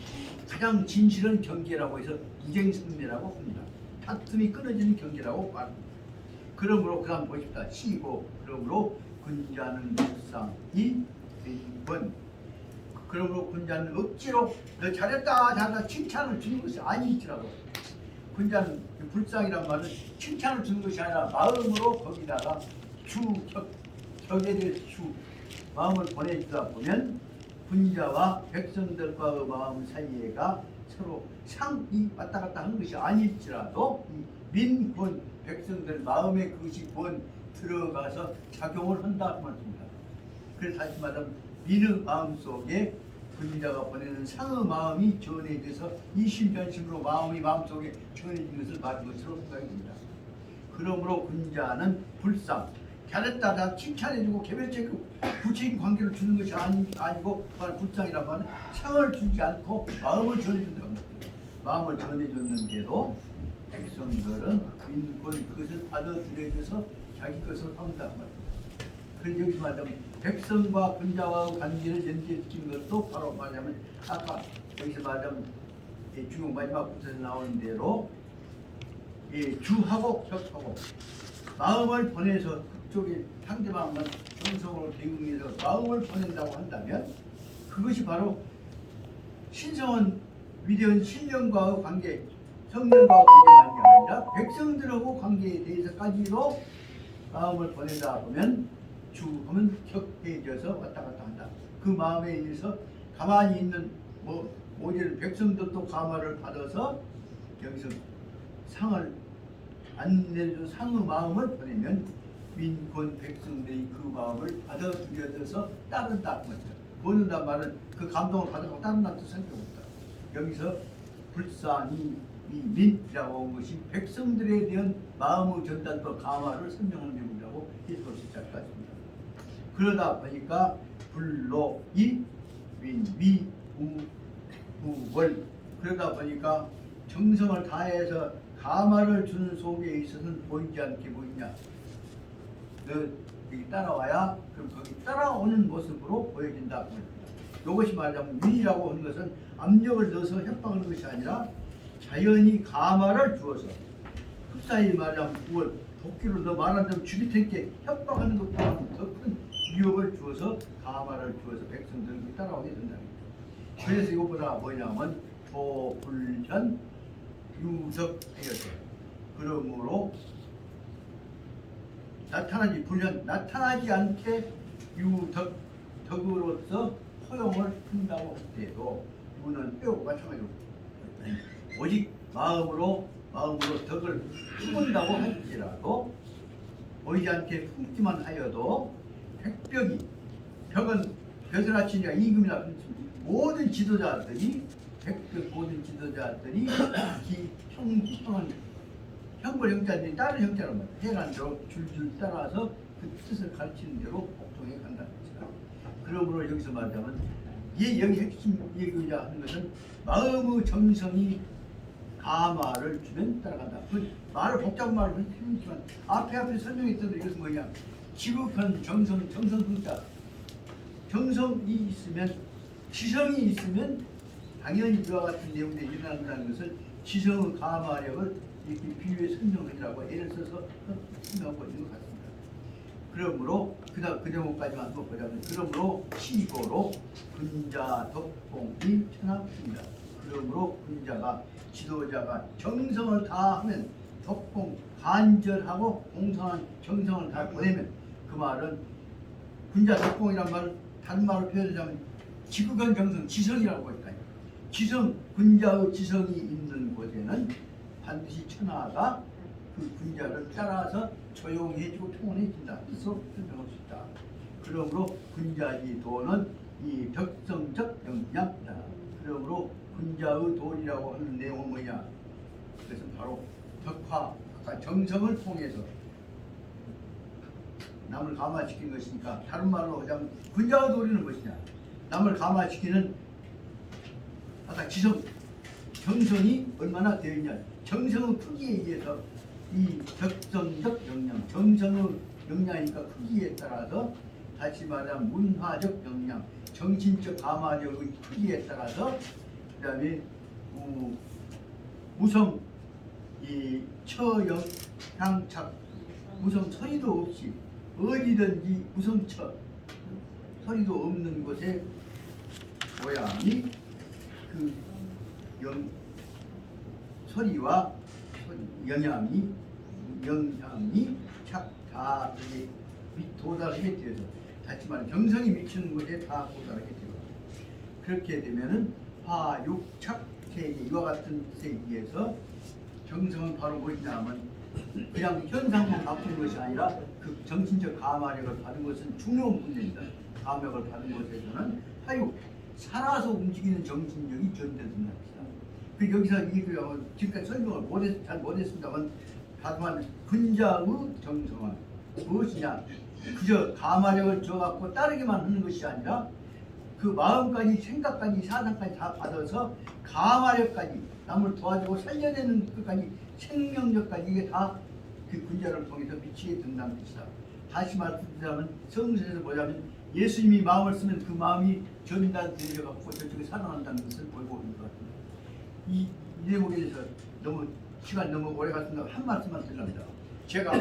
가장 진실한 경계라고 해서 무쟁삼매라고 합니다. 다툼이 끊어지는 경계라고 말합니다. 그러므로 그 다음 보십시다. 시고 그러므로 군자는 불상이 번 그러므로 군자는 억지로 너 잘했다 칭찬을 주는 것이 아니더라고. 군자는 불상이란 말은 칭찬을 주는 것이 아니라 마음으로 거기다가 격에 대해서 마음을 보내주다 보면 군자와 백성들과의 마음 사이에가 서로 상이 왔다 갔다 한 것이 아닐지라도 이 민권 백성들 마음에 그것이 본 들어가서 작용을 한다 그 말입니다. 그래서 다시 말하면 민의 마음 속에 군자가 보내는 상의 마음이 전해져서 이심전심으로 마음이 마음속에 전해진 것을 말한 것으로 생각이 됩니다. 그러므로 군자는 불상, 잘했다 다 칭찬해주고 개별적이고 구체적인 관계를 주는 것이 아니고 불상이란 말은 상을 주지 않고 마음을 전해준다고 합니다. 마음을 전해줬는데도 백성들은 민권 그것을 받아들여줘서 자기 것을 삼는다고 합니다. 그래서 여기서 말하자면 백성과 군자와의 관계를 연계시킨 것도 바로 말하자면 아까 여기서 말하자면 중용 마지막 부분에서 나오는 대로 주하고 격하고 마음을 보내서 그쪽에 상대방은 정성으로 대응해서 마음을 보낸다고 한다면 그것이 바로 신성한 위대한 신령과의 관계, 성령과의 관계만이 아니라 백성들하고 관계에 대해서까지도 마음을 보내다 보면 주하면 격해져서 왔다 갔다 한다. 그 마음에 의해서 가만히 있는 모든 백성들도 감화를 받아서 여기서 상을 안 내줘 상의 마음을 보내면 민권 백성들이 그 마음을 받아들여서 따른다. 보는단 말은 그 감동을 받아서 따른다는 뜻은 없다. 여기서 불상이 이 민이라고 한 것이 백성들에 대한 마음의 전달과 감화를 설명하는 내용이라고 해석할 수 있을 것 같습니다. 그러다 보니까 불로 이 민, 월 그러다 보니까 정성을 다해서 감화를 주는 속에 있어서는 보이지 않게 보이냐. 너 여기 따라와야 그럼 거기 따라오는 모습으로 보여진다. 이것이 말하자면 민이라고 하는 것은 압력을 넣어서 협박하는 것이 아니라 자연히 감화를 주어서 흡사히 말하자면 그걸 도끼로 너 말한 대로 죽일 테니까 협박하는 것보다 더 큰 위협을 주어서 감화를 주어서 백성들이 따라오게 된다. 그래서 이것보다 뭐냐면 도불현 유석하여서 그러므로 나타나지 않게 덕으로서 허용을 한다고 할 때도 이거는 빼고 마찬가지로 오직 마음으로 덕을 품은다고 할지라도 보이지 않게 품기만 하여도 벽은 벼슬 아치니까 임금이나 모든 지도자들이 모든 지도자들이 형벌 형제들이 다른 형제란 말이에요. 해간 대로 줄줄 따라서 그 뜻을 가르치는 대로 복종해 간다는 것이다. 그러므로 여기서 말하자면 여기 핵심 얘기자 하는 것은 마음의 정성이 감화를 주면 따라간다. 그 말을 복잡한 말을 했지만 앞에 설명했던 이것은 뭐냐? 지극한 정성분자 정성이 있으면 지성이 있으면 당연히 그와 같은 내용들이 일어난다는 것을 지성의 감화력을 이렇게 비유해 설명하라고 예를 써서 설명하고 있는 것 같습니다. 그러므로 그 제목까지만 한번 보자면 그러므로 시고로 군자 덕봉이 천합입니다. 그러므로 군자가 지도자가 정성을 다하면 덕봉 간절하고 공성한 정성을 다 보내면 그 말은 군자 덕봉이란 말은 다른 말로 표현하자면 지극한 정성 지성이라고 할까요? 지성 군자의 지성이 있는 곳에는 반드시 천하가 그 군자를 따라서 조용해지고 통원해진다. 그래서 설명할 수 있다. 그러므로 군자지 도는 이 덕성적 영향이다. 그러므로 군자의 도리라고 하는 내용은 뭐냐? 그래서 바로 덕화, 정성을 통해서 남을 감화시키는 것이니까 다른 말로 하자면 군자의 도리는 무엇이냐? 남을 감화시키는 아까 정성이 얼마나 되어 있냐? 정성의 크기에 의해서 이 적성적 영양, 정성의 영양이니까 크기에 따라서 다시 말하면 문화적 영양, 정신적 감화력의 크기에 따라서 그다음에 무성 이 처영향착 무성 소리도 없이 어디든지 무성처 소리도 없는 곳에 모양이 그 소리와 영향이 착다에 도달하게 되어서 다시 말해 정성이 미치는 곳에 다 도달하겠죠. 그렇게 되면은 화육착세계 이와 같은 세계에서 정성은 바로 무엇이냐 하면 그냥 현상만 바꾸는 것이 아니라 그 정신적 감화력을 받은 것은 중요한 문제입니다. 감력을 받은 것에서는 화육 살아서 움직이는 정신력이 전달된다. 그 여기서 이거 지금까지 설명을 잘 못했습니다만 다만 분자의 정성은 무엇이냐? 그저 감화력을 줘갖고 따르기만 하는 것이 아니라 그 마음까지 생각까지 사상까지 다 받아서 감화력까지 남을 도와주고 살려내는 것까지 생명력까지 이게 다 그 분자를 통해서 미치게 된다는 것이다. 다시 말하면 성서에서 보자면 예수님이 마음을 쓰면 그 마음이 전달되어 갖고 저쪽에 살아난다는 것을 보이고 있는 것 같습니다. 이 대목에 대해서 너무 시간 너무 오래 갔습니다. 한 말씀만 드립니다. 제가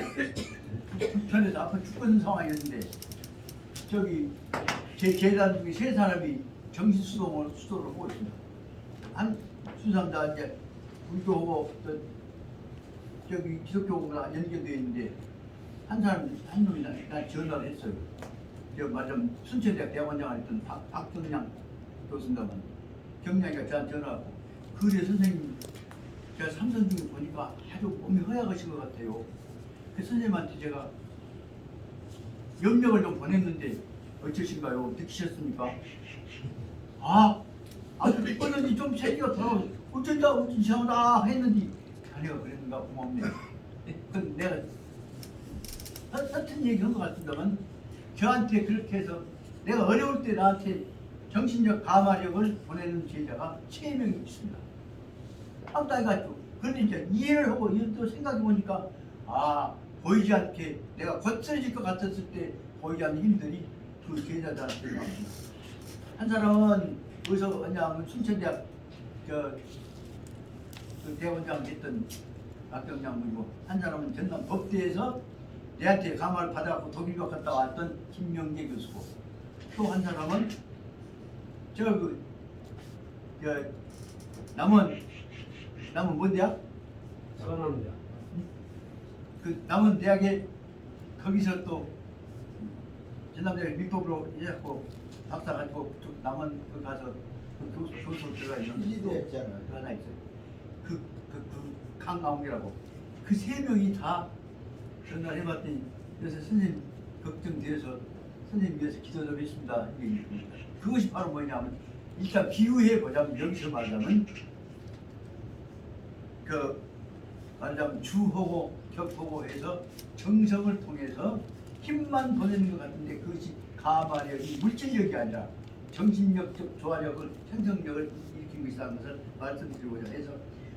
부천에서 아파 죽는 상황이었는데 저기 제 계단 중에 세 사람이 정신 수도를 하고 있습니다. 한 수상자 이제 불교하고 저기 기독교가 연결되어 있는데 한 사람 한 놈이 난 전화를 했어요. 저 말하자면 순천대학 대학원장을 했던 박경량 교수인가만 경량이가 저한테 전화하고 그래 선생님 제가 삼선 중에 보니까 아주 몸이 허약하신 것 같아요. 그 선생님한테 제가 염력을 좀 보냈는데 어떠신가요? 느끼셨습니까? 그거는 좀 체기가 돌아오고 어쩐다 이상하다 했는데 자네가 그랬는가 고맙네. 그건 내가 같은 얘기한 것 같습니다만 저한테 그렇게 해서 내가 어려울 때 나한테 정신적 감화력을 보내는 제자가 3명이 있습니다. 황당해가지고 그런데 이제 이해를 하고 또 생각해 보니까 보이지 않게 내가 거칠어질 것 같았을 때 보이지 않는 힘들이 그 제자들한테 나옵니다. 한 사람은 어디서 왔냐면 순천대학 그 대원장 했던 박경장이고 한 사람은 전남 법대에서 내한테 감화를 받아갖고 독일교 갔다 왔던 김명재 교수고 또 한 사람은 남원 뭔 대학? 서남대학. 그 남원 대학에 거기서 또 전남대학 민법으로 해갖고 박사 가지고 남원 그 가서 교수 들어가 있는 일리도 했잖아. 그 하나 있어요. 그 강나홍이라고 그 3명이 다 전화해봤더니 그래서 선생님 걱정돼서 선생님 위해서 기도 좀 했습니다. 그것이 바로 뭐냐면 일단 비유해 보자면 여기서 말하자면 말하자면 주호고 격호고해서 정성을 통해서 힘만 보내는 것 같은데 그것이 감화력이 물질력이 아니라 정신력적 조화력을 생성력을 일으킨 것이라는 것을 말씀드리고자 해서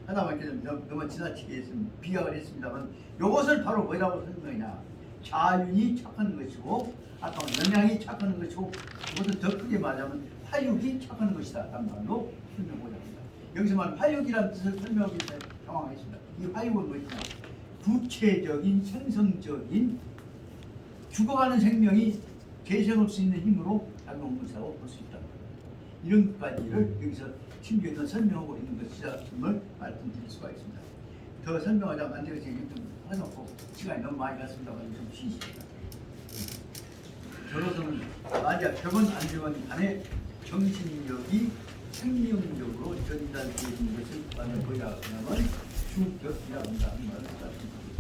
하다못해 너무 지나치게 했습니다. 비약을 했습니다만 이것을 바로 뭐라고 설명하냐 자윤이 착하는 것이고 아까 영양이 착하는 것이고 이것을 더 크게 말하자면 화육이 착하는 것이다 라는 말로 설명하고자 합니다. 여기서 말하는 화육이라는 뜻을 설명하기 위해서 상황했습니다. 이 화육은 무엇이냐 구체적인 생성적인 죽어가는 생명이 재생할 수 있는 힘으로 작용하는 것이라고 볼 수 있다. 이런 것까지를 여기서 신규에서 설명하고 있는 것이라는 말씀드릴 수가 있습니다. 더 설명하자면 안 되겠지. 좀 해놓고 시간이 너무 많이 갔습니다만 좀 쉬시다. 저로서는 만약 벽은 안 되건 간에 정신력이 생명력으로 전달되는 것을 만약 보야 하면 주격이라고 한다는 말을 말씀드립니다.